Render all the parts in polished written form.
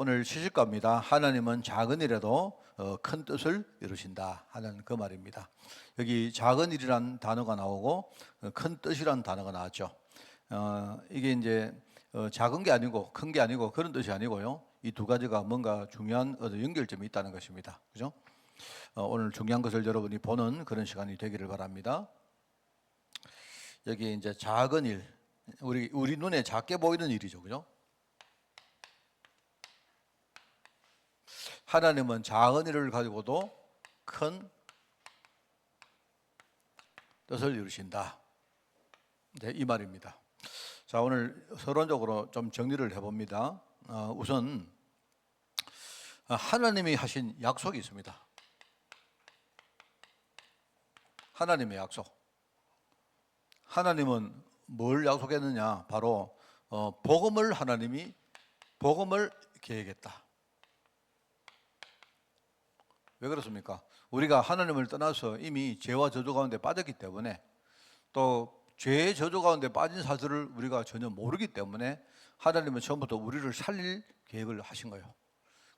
오늘 시식갑니다. 하나님은 작은 일에도 큰 뜻을 이루신다 하는 그 말입니다. 여기 작은 일이란 단어가 나오고 큰 뜻이란 단어가 나왔죠. 이게 이제 작은 게 아니고 큰 게 아니고 그런 뜻이 아니고요. 이 두 가지가 뭔가 중요한 연결점이 있다는 것입니다. 그죠? 오늘 중요한 것을 여러분이 보는 그런 시간이 되기를 바랍니다. 여기 이제 작은 일, 우리 눈에 작게 보이는 일이죠. 그죠? 하나님은 작은 일을 가지고도 큰 뜻을 이루신다. 네, 이 말입니다. 자, 오늘 서론적으로 좀 정리를 해봅니다. 우선 하나님이 하신 약속이 있습니다. 하나님의 약속. 하나님은 뭘 약속했느냐? 바로 복음을 계획했다. 왜 그렇습니까? 우리가 하나님을 떠나서 이미 죄와 저주 가운데 빠졌기 때문에, 또 죄의 저주 가운데 빠진 사실을 우리가 전혀 모르기 때문에 하나님은 처음부터 우리를 살릴 계획을 하신 거예요.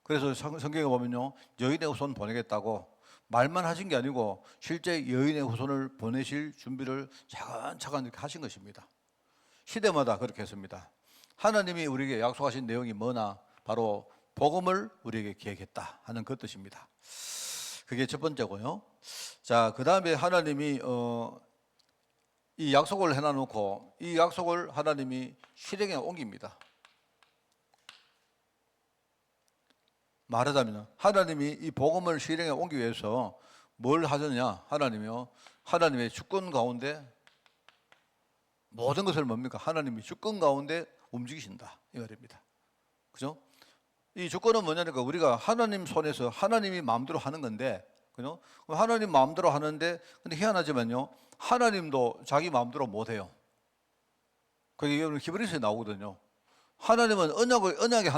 그래서 성경에 보면요, 여인의 후손 보내겠다고 말만 하신 게 아니고 실제 여인의 후손을 보내실 준비를 차근차근 이렇게 하신 것입니다. 시대마다 그렇게 했습니다. 하나님이 우리에게 약속하신 내용이 뭐나? 바로 복음을 우리에게 계획했다 하는 그 뜻입니다. 그게 첫 번째고요. 자, 그 다음에 하나님이 이 약속을 해놔놓고 이 약속을 하나님이 실행에 옮깁니다. 말하자면 하나님이 이 복음을 실행에 옮기기 위해서 뭘 하느냐? 하나님이요, 하나님의 주권 가운데 모든 것을 뭡니까? 하나님이 주권 가운데 움직이신다 이 말입니다. 그죠? 이 주권은 뭐냐니까 우리가 하나님 손에서 하나님이 마음대로 하는 건데, 그죠? 하나님 마음대로 하는데, 근데 희한하지만요, 하나님도 자기 마음대로 못 해요. 그게 오늘 히브리서에 나오거든요. 하나님은 언약의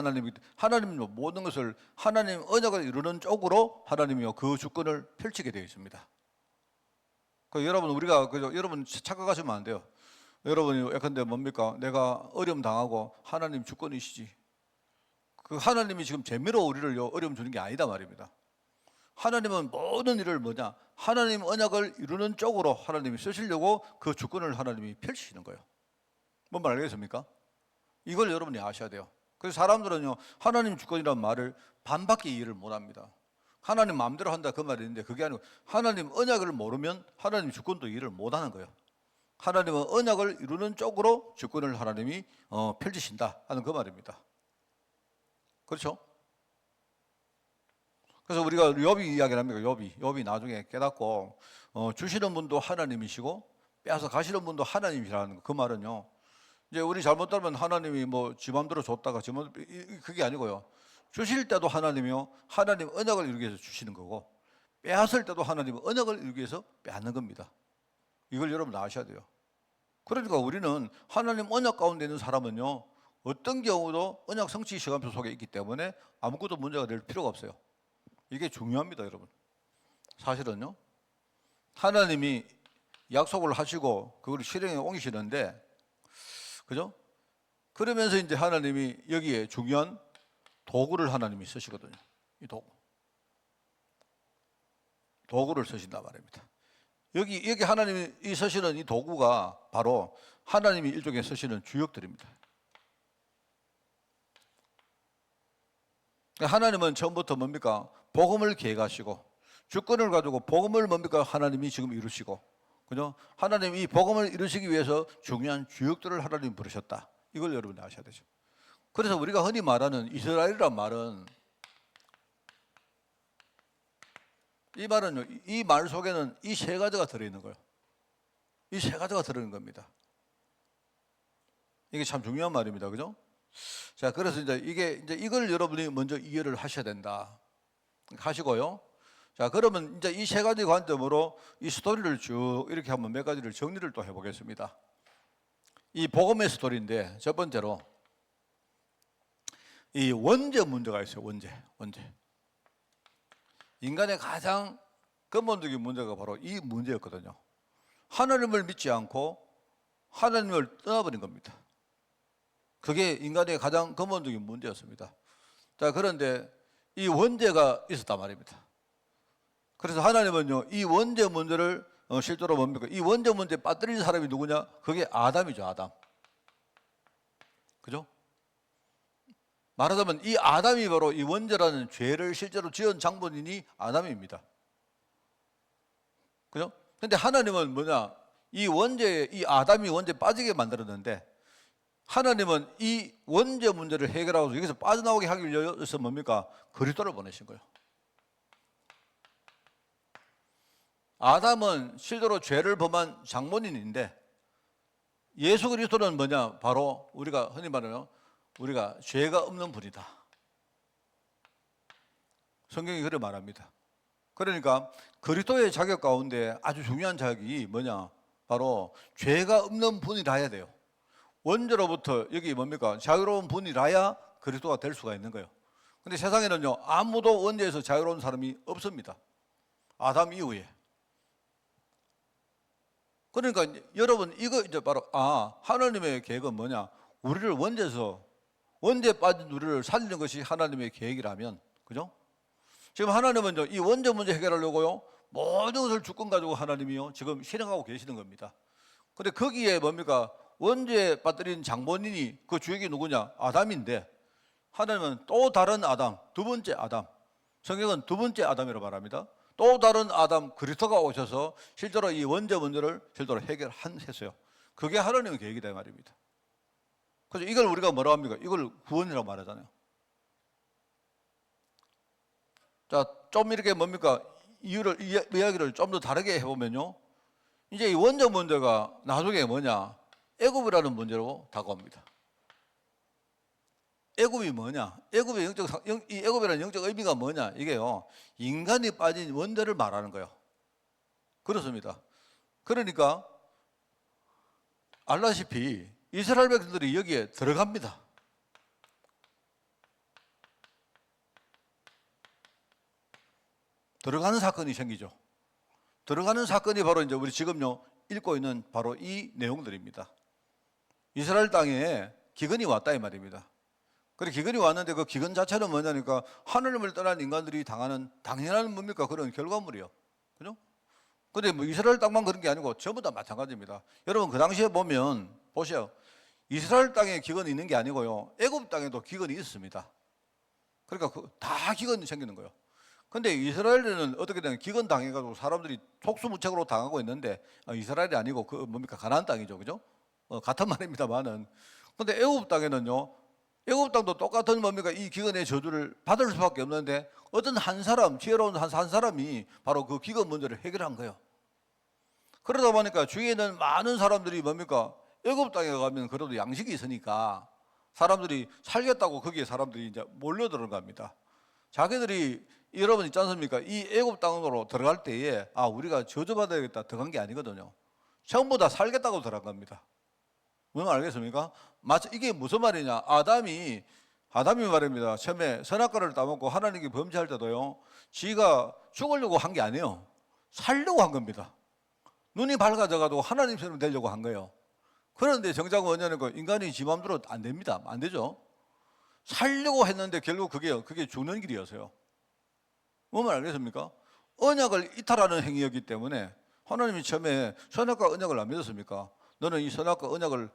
하나님은 모든 것을 하나님 언약을 이루는 쪽으로 하나님이요 그 주권을 펼치게 되어 있습니다. 여러분 여러분 착각하시면 안 돼요. 여러분이 예컨대 뭡니까? 내가 어려움 당하고 하나님 주권이시지. 그 하나님이 지금 재미로 우리를 어려움 주는 게 아니다 말입니다. 하나님은 모든 일을 하나님 언약을 이루는 쪽으로 하나님이 쓰시려고 그 주권을 하나님이 펼치시는 거예요. 뭔 말 알겠습니까? 이걸 여러분이 아셔야 돼요. 그래서 사람들은요, 하나님 주권이라는 말을 반밖에 이해를 못 합니다. 하나님 마음대로 한다 그 말이 있는데 그게 아니고 하나님 언약을 모르면 하나님 주권도 이해를 못 하는 거예요. 하나님은 언약을 이루는 쪽으로 주권을 하나님이 펼치신다 하는 그 말입니다. 그렇죠? 그래서 우리가 욥이 이야기를 합니다. 욥이 나중에 깨닫고 주시는 분도 하나님이시고 빼앗아 가시는 분도 하나님이시라는 거. 그 말은요, 이제 우리 잘못 따르면 하나님이 지 맘대로 줬다가 그게 아니고요. 주실 때도 하나님이요, 하나님 언약을 이루기 위해서 주시는 거고, 빼앗을 때도 하나님 언약을 이루기 위해서 빼앗는 겁니다. 이걸 여러분 아셔야 돼요. 그러니까 우리는 하나님 언약 가운데 있는 사람은요, 어떤 경우도 언약 성취 시간표 속에 있기 때문에 아무것도 문제가 될 필요가 없어요. 이게 중요합니다, 여러분. 사실은요, 하나님이 약속을 하시고 그걸 실행에 옮기시는데, 그죠? 그러면서 이제 하나님이 여기에 중요한 도구를 하나님이 쓰시거든요. 이 도구를 쓰신단 말입니다. 여기 하나님이 쓰시는 이 도구가 바로 하나님이 일종의 쓰시는 주역들입니다. 하나님은 처음부터 뭡니까? 복음을 계획하시고 주권을 가지고 복음을 뭡니까? 하나님이 지금 이루시고, 그죠? 하나님 이 복음을 이루시기 위해서 중요한 주역들을 하나님이 부르셨다. 이걸 여러분이 아셔야 되죠. 그래서 우리가 흔히 말하는 이스라엘이란 말은, 이 말 속에는 이 세 가지가 들어있는 거예요. 이 세 가지가 들어있는 겁니다. 이게 참 중요한 말입니다. 그죠? 자, 그래서 이제 이걸 여러분이 먼저 이해를 하셔야 된다. 하시고요. 자, 그러면 이제 이 세 가지 관점으로 이 스토리를 쭉 이렇게 한번 몇 가지를 정리를 또 해보겠습니다. 이 복음의 스토리인데, 첫 번째로 이 원죄 문제가 있어요. 원죄. 인간의 가장 근본적인 문제가 바로 이 문제였거든요. 하나님을 믿지 않고 하나님을 떠나버린 겁니다. 그게 인간의 가장 근본적인 문제였습니다. 자, 그런데 이 원죄가 있었단 말입니다. 그래서 하나님은요, 이 원죄 문제를 실제로 뭡니까? 이 원죄 문제에 빠뜨린 사람이 누구냐? 그게 아담이죠, 아담. 그죠? 말하자면 이 아담이 바로 이 원죄라는 죄를 실제로 지은 장본인이 아담입니다. 그죠? 근데 하나님은 뭐냐? 이 원죄에, 이 아담이 원죄에 빠지게 만들었는데, 하나님은 이 원죄 문제를 해결하고 여기서 빠져나오게 하기 위해서 뭡니까? 그리스도를 보내신 거예요. 아담은 실제로 죄를 범한 장본인인데, 예수 그리스도는 뭐냐? 바로 우리가 흔히 말하는 우리가 죄가 없는 분이다. 성경이 그렇게 말합니다. 그러니까 그리스도의 자격 가운데 아주 중요한 자격이 뭐냐? 바로 죄가 없는 분이라 해야 돼요. 원죄로부터 여기 뭡니까? 자유로운 분이라야 그리스도가 될 수가 있는 거예요. 근데 세상에는요, 아무도 원죄에서 자유로운 사람이 없습니다. 아담 이후에. 그러니까 여러분, 이거 이제 바로 하나님의 계획은 뭐냐? 우리를 원죄에 빠진 우리를 살리는 것이 하나님의 계획이라면, 그죠? 지금 하나님은 이 원죄 문제 해결하려고요, 모든 것을 주권 가지고 하나님이요 지금 실행하고 계시는 겁니다. 근데 거기에 뭡니까? 원죄에 빠뜨린 장본인이 그 주역이 누구냐? 아담인데, 하나님은 또 다른 아담, 두 번째 아담, 성경은 두 번째 아담이라고 말합니다. 또 다른 아담 그리스도가 오셔서 실제로 이 원죄 문제를 실제로 해결했어요. 그게 하나님의 계획이다 이 말입니다. 그래서 이걸 우리가 뭐라고 합니까? 이걸 구원이라고 말하잖아요. 자, 좀 이렇게 뭡니까? 이야기를 좀 더 다르게 해보면요, 이제 이 원죄 문제가 나중에 뭐냐? 애굽이라는 문제로 다가옵니다. 애굽이 뭐냐? 이 애굽이라는 영적 의미가 뭐냐? 이게요, 인간이 빠진 원죄를 말하는 거예요. 그렇습니다. 그러니까 알다시피 이스라엘 백성들이 여기에 들어갑니다. 들어가는 사건이 생기죠. 들어가는 사건이 바로 이제 우리 지금요 읽고 있는 바로 이 내용들입니다. 이스라엘 땅에 기근이 왔다 이 말입니다. 그래, 기근이 왔는데 그 기근 자체는 뭐냐니까 하나님을 떠난 인간들이 당하는 당연한 뭡니까? 그런 결과물이요. 그죠? 근데 뭐 이스라엘 땅만 그런 게 아니고 전부 다 마찬가지입니다. 여러분, 그 당시에 보면 보세요. 이스라엘 땅에 기근이 있는 게 아니고요, 애굽 땅에도 기근이 있습니다. 그러니까 다 기근이 생기는 거예요. 근데 이스라엘에는 어떻게 되냐, 기근 당해가지고 사람들이 속수무책으로 당하고 있는데, 이스라엘이 아니고 그 뭡니까? 가나안 땅이죠, 그죠? 같은 말입니다만은. 근데 애굽 땅에는요, 애굽 땅도 똑같은 뭡니까? 이 기근의 저주를 받을 수밖에 없는데, 어떤 한 사람, 지혜로운 한 사람이 바로 그 기근 문제를 해결한 거예요. 그러다 보니까 주위에 있는 많은 사람들이 뭡니까? 애굽 땅에 가면 그래도 양식이 있으니까 사람들이 살겠다고 거기에 사람들이 이제 몰려 들어갑니다. 자기들이, 여러분 있지 않습니까? 이 애굽 땅으로 들어갈 때에 우리가 저주받아야겠다 들어간 게 아니거든요. 전부 다 살겠다고 들어간 겁니다. 무슨 말 알겠습니까? 마치 이게 무슨 말이냐? 아담이 말입니다. 처음에 선악과를 따먹고 하나님께 범죄할 때도요, 지가 죽으려고 한 게 아니에요. 살려고 한 겁니다. 눈이 밝아져가지고 하나님처럼 되려고 한 거예요. 그런데 정작 뭐냐니까 인간이 지 마음대로 안 됩니다. 안 되죠. 살려고 했는데 결국 그게 죽는 길이었어요. 뭔 말 알겠습니까? 언약을 이탈하는 행위였기 때문에 하나님이 처음에 선악과 언약을 안 믿었습니까? 너는 이 선악과 언약을,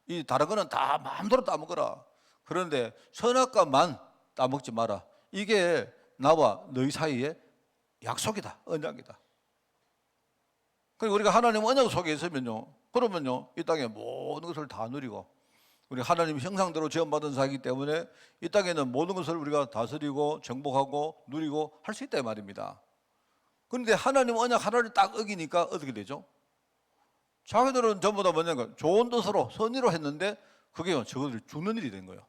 이 다른 거는 다 마음대로 따먹어라. 그런데 선악과만 따먹지 마라. 이게 나와 너희 사이의 약속이다, 언약이다. 그리고 우리가 하나님 언약 속에 있으면요, 그러면요, 이 땅의 모든 것을 다 누리고, 우리 하나님 형상대로 지원받은 자이기 때문에 이 땅에는 모든 것을 우리가 다스리고 정복하고 누리고 할 수 있다 이 말입니다. 그런데 하나님 언약 하나를 딱 어기니까 어떻게 되죠? 자기들은 전부 다 뭐냐면 좋은 뜻으로 선의로 했는데 그게 저것들이 죽는 일이 된 거예요.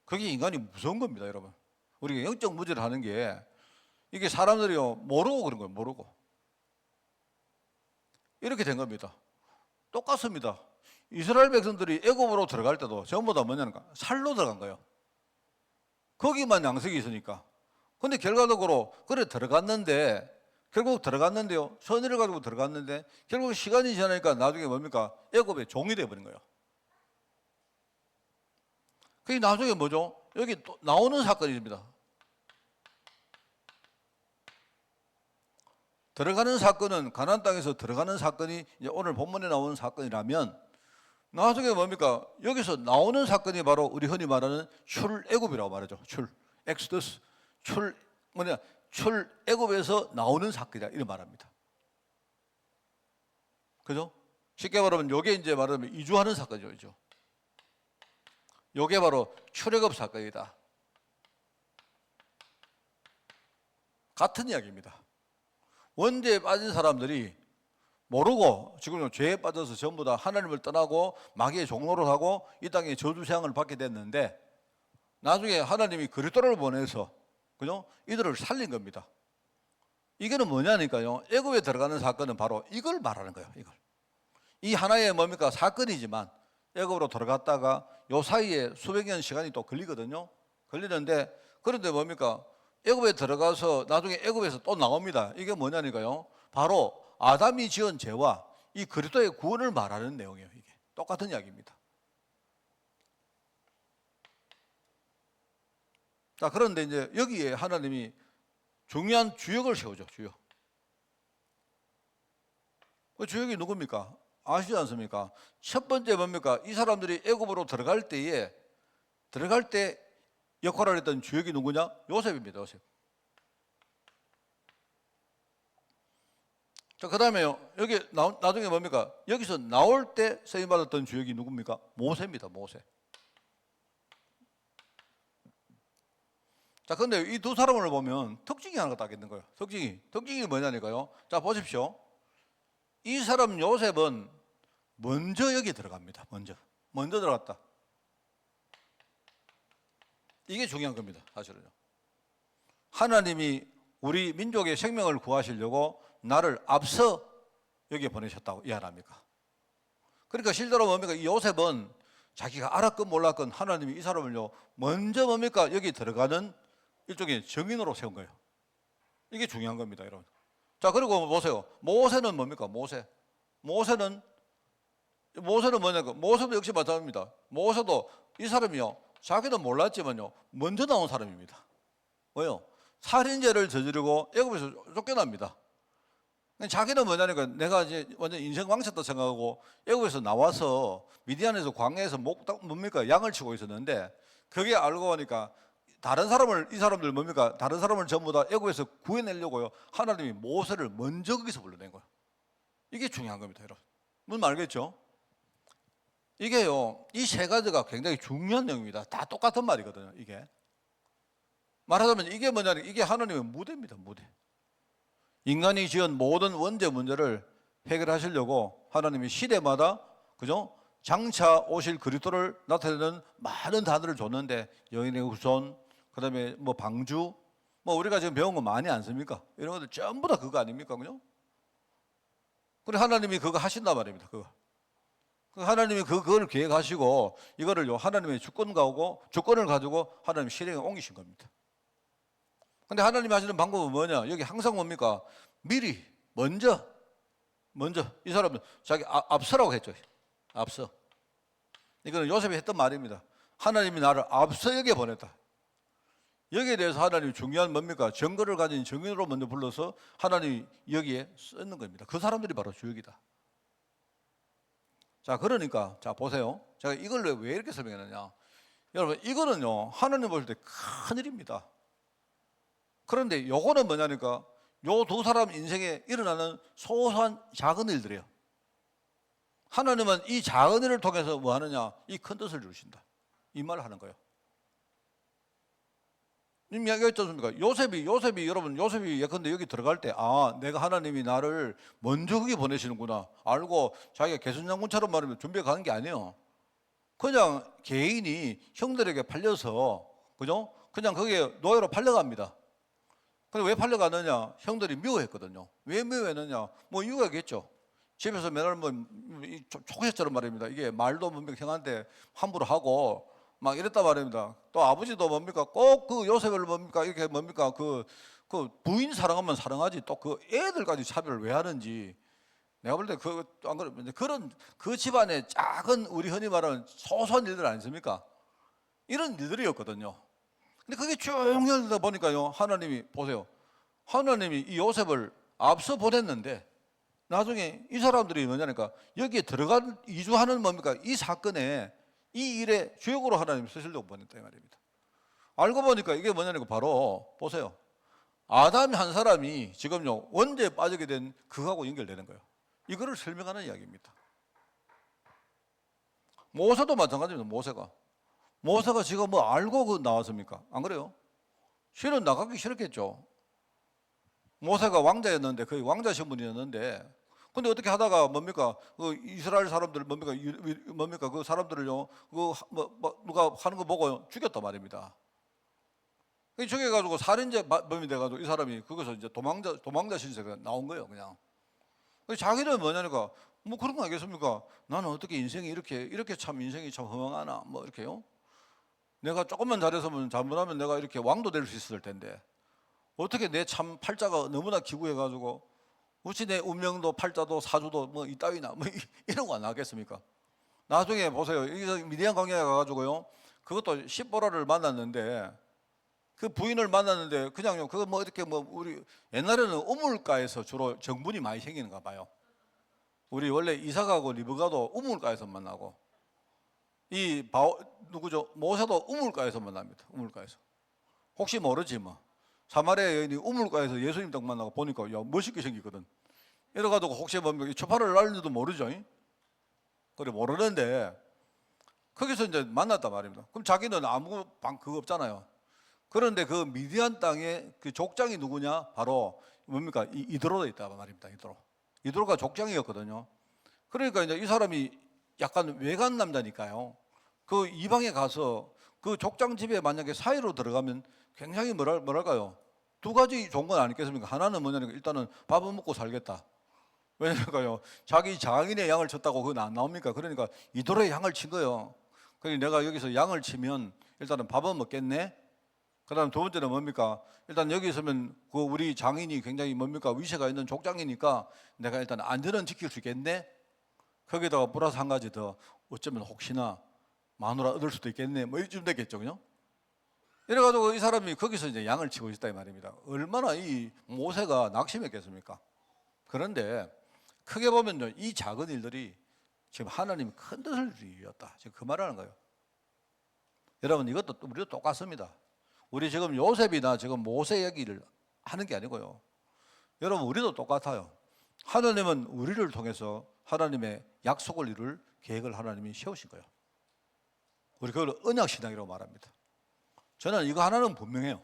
그게 인간이 무서운 겁니다, 여러분. 우리가 영적 무지를 하는 게 이게 사람들이요 모르고 그런 거예요. 모르고 이렇게 된 겁니다. 똑같습니다. 이스라엘 백성들이 애굽으로 들어갈 때도 전부 다 뭐냐니까 살로 들어간 거예요. 거기만 양식이 있으니까. 근데 결과적으로 그래 결국 들어갔는데요, 선의를 가지고 들어갔는데 결국 시간이 지나니까 나중에 뭡니까? 애굽의 종이 되어버린 거예요. 그게 나중에 뭐죠? 여기 또 나오는 사건입니다. 들어가는 사건은 가나안 땅에서 들어가는 사건이 이제 오늘 본문에 나오는 사건이라면 나중에 뭡니까? 여기서 나오는 사건이 바로 우리 흔히 말하는 출애굽이라고 말하죠. 엑소더스, 출애굽에서 나오는 사건이다 이런 말합니다. 그죠? 쉽게 말하면 요게 이제 말하면 이주하는 사건이죠. 요게 바로 출애굽 사건이다. 같은 이야기입니다. 원죄에 빠진 사람들이 모르고 지금 죄에 빠져서 전부 다 하나님을 떠나고 마귀의 종노릇 하고 이 땅에 저주 재앙을 받게 됐는데 나중에 하나님이 그리스도를 보내서 그죠? 이들을 살린 겁니다. 이거는 뭐냐니까요. 애굽에 들어가는 사건은 바로 이걸 말하는 거예요. 이걸. 이 하나의 뭡니까? 사건이지만 애굽으로 들어갔다가 요 사이에 수백 년 시간이 또 걸리거든요. 걸리는데 그런데 뭡니까? 애굽에 들어가서 나중에 애굽에서 또 나옵니다. 이게 뭐냐니까요. 바로 아담이 지은 죄와 이 그리스도의 구원을 말하는 내용이에요. 이게 똑같은 이야기입니다. 자, 그런데 이제 여기에 하나님이 중요한 주역을 세우죠. 주역. 그 주역이 누굽니까? 아시지 않습니까? 첫 번째 뭡니까? 이 사람들이 애굽으로 들어갈 때 역할을 했던 주역이 누구냐? 요셉입니다. 요셉. 자, 그 다음에 여기 나중에 뭡니까? 여기서 나올 때 쓰임받았던 주역이 누굽니까? 모세입니다. 모세. 자, 근데 이 두 사람을 보면 특징이 하나가 딱 있는 거예요. 특징이 뭐냐니까요? 자, 보십시오. 이 사람 요셉은 먼저 여기 들어갑니다. 먼저 들어갔다. 이게 중요한 겁니다. 사실은요. 하나님이 우리 민족의 생명을 구하시려고 나를 앞서 여기에 보내셨다고 이해합니까? 그러니까 실제로 뭡니까? 이 요셉은 자기가 알았건 몰랐건 하나님이 이 사람을요 먼저 뭡니까? 여기 들어가는 일종의 정인으로 세운 거예요. 이게 중요한 겁니다, 여러분. 자, 그리고 보세요. 모세는 뭡니까? 모세는 뭐냐고? 모세도 역시 마찬가지입니다. 모세도 이 사람이요 자기도 몰랐지만요 먼저 나온 사람입니다. 왜요? 살인죄를 저지르고 애굽에서 쫓겨납니다. 자기는 뭐냐니까 내가 이제 완전 인생 망쳤다 생각하고 애굽에서 나와서 미디안에서 광야에서 뭡니까 양을 치고 있었는데 그게 알고 보니까 이 사람들 뭡니까 다른 사람을 전부 다 애굽에서 구해내려고요 하나님이 모세를 먼저 거기서 불러낸 거예요. 이게 중요한 겁니다, 여러분. 무슨 말겠죠? 이게요 이 세 가지가 굉장히 중요한 내용입니다. 다 똑같은 말이거든요. 이게 말하자면 이게 뭐냐면 이게 하나님의 무대입니다. 무대. 인간이 지은 모든 원죄 문제를 해결하시려고 하나님이 시대마다 그죠? 장차 오실 그리스도를 나타내는 많은 단어를 줬는데 여인의 후손, 그다음에 뭐 방주, 뭐 우리가 지금 배운 거 많이 않습니까? 이런 것들 전부 다 그거 아닙니까, 그죠? 그래 하나님이 그거 하신단 말입니다. 그거. 하나님이 그걸 계획하시고 이거를요 하나님의 주권을 가지고 하나님 실행에 옮기신 겁니다. 근데 하나님이 하시는 방법은 뭐냐? 여기 항상 뭡니까? 미리 먼저 이 사람은 자기 앞서라고 했죠. 앞서. 이거는 요셉이 했던 말입니다. 하나님이 나를 앞서 여기에 보냈다. 여기에 대해서 하나님이 중요한 뭡니까? 증거를 가진 증인으로 먼저 불러서 하나님이 여기에 쓰는 겁니다. 그 사람들이 바로 주역이다. 자, 그러니까 자 보세요. 제가 이걸 왜 이렇게 설명했느냐? 여러분 이거는요 하나님 보실 때 큰일입니다. 그런데 요거는 뭐냐니까 요 두 사람 인생에 일어나는 소소한 작은 일들이에요. 하나님은 이 작은 일을 통해서 뭐 하느냐? 이 큰 뜻을 주신다. 이 말을 하는 거예요. 님 이야기했지 않습니까? 요셉이 여러분 예컨대 여기 들어갈 때 내가 하나님이 나를 먼저 거기 보내시는구나 알고 자기가 개순장군처럼 말하면 준비해 가는 게 아니에요. 그냥 개인이 형들에게 팔려서 그죠? 그냥 거기에 노예로 팔려갑니다. 근데 왜 팔려가느냐? 형들이 미워했거든요. 왜 미워했느냐? 뭐 이유가 있겠죠. 집에서 맨날 뭐 초코셋처럼 말입니다. 이게 말도 뭡니까 형한테 함부로 하고 막 이랬단 말입니다. 또 아버지도 뭡니까 꼭 그 요셉을 뭡니까 이렇게 뭡니까 그 부인 사랑하면 사랑하지 또 그 애들까지 차별을 왜 하는지 내가 볼 때 안 그러면 그런 그 집안의 작은 우리 흔히 말하는 소소한 일들 아니십니까? 이런 일들이었거든요. 근데 그게 쭉 열다 보니까요, 하나님이 보세요. 하나님이 이 요셉을 앞서 보냈는데 나중에 이 사람들이 뭐냐니까 여기에 들어간 이주하는 뭡니까? 이 사건에 이 일에 주역으로 하나님이 쓰시려고 보냈다 이 말입니다. 알고 보니까 이게 뭐냐니까 바로 보세요. 아담 한 사람이 지금요 원죄에 빠지게 된 그하고 연결되는 거예요. 이거를 설명하는 이야기입니다. 모세도 마찬가지입니다. 모세가 지금 뭐 알고 그 나왔습니까? 안 그래요? 실은 나가기 싫었겠죠. 모세가 왕자였는데 거의 왕자 신분이었는데 근데 어떻게 하다가 뭡니까 그 이스라엘 사람들 뭡니까 그 사람들을요 누가 하는 거 보고 죽였단 말입니다. 죽여가지고 살인죄범이 돼가지고 이 사람이 거기서 이제 도망자 신세가 나온 거예요 그냥. 자기는 뭐냐니까 뭐 그런 거 아니겠습니까? 나는 어떻게 인생이 이렇게 참 인생이 참 허망하나 뭐 이렇게요. 내가 조금만 잘했으면 잘못하면 내가 이렇게 왕도 될 수 있을 텐데 어떻게 내 참 팔자가 너무나 기구해가지고 어찌 내 운명도 팔자도 사주도 뭐 이따위나 뭐 이런 거 안 나겠습니까? 나중에 보세요. 여기서 미디안 광야에 가가지고요. 그것도 십보라를 만났는데 그 부인을 만났는데 그냥요. 그거 뭐 이렇게 뭐 우리 옛날에는 우물가에서 주로 정분이 많이 생기는가 봐요. 우리 원래 이삭하고 리브가도 우물가에서 만나고 누구죠? 모세도 우물가에서 만납니다. 우물가에서. 혹시 모르지 뭐. 사마리아 여인이 우물가에서 예수님 딱 만나고 보니까 야 멋있게 생기거든. 이래가지고 혹시 뭐 초파를 날지도 모르죠. 그래 모르는데 거기서 이제 만났단 말입니다. 그럼 자기는 아무 그거 없잖아요. 그런데 그 미디안 땅에 그 족장이 누구냐? 바로 뭡니까? 이드로가 있다 말입니다. 이드로가 족장이었거든요. 그러니까 이제 이 사람이 약간 외간 남자니까요. 그 이방에 가서 그 족장 집에 만약에 사이로 들어가면 굉장히 뭐랄까요? 두 가지 좋은 건 아니겠습니까? 하나는 뭐냐니까 일단은 밥은 먹고 살겠다. 왜냐면요 자기 장인의 양을 쳤다고 그건 안 나옵니까? 그러니까 이도로의 양을 친 거예요. 그러니까 내가 여기서 양을 치면 일단은 밥은 먹겠네. 그다음 두 번째는 뭡니까? 일단 여기 있으면 그 우리 장인이 굉장히 뭡니까 위세가 있는 족장이니까 내가 일단 안전은 지킬 수 있겠네. 거기다가 플러스 한 가지 더 어쩌면 혹시나 마누라 얻을 수도 있겠네. 뭐 이쯤 됐겠죠, 그죠? 이래가지고 이 사람이 거기서 이제 양을 치고 있다 이 말입니다. 얼마나 이 모세가 낙심했겠습니까? 그런데 크게 보면요, 이 작은 일들이 지금 하나님이 큰 뜻을 이루었다. 지금 그 말하는 거예요. 여러분 이것도 우리도 똑같습니다. 우리 지금 요셉이나 지금 모세 얘기를 하는 게 아니고요. 여러분 우리도 똑같아요. 하나님은 우리를 통해서 하나님의 약속을 이룰 계획을 하나님이 세우신 거예요. 우리 그걸 언약신앙이라고 말합니다. 저는 이거 하나는 분명해요.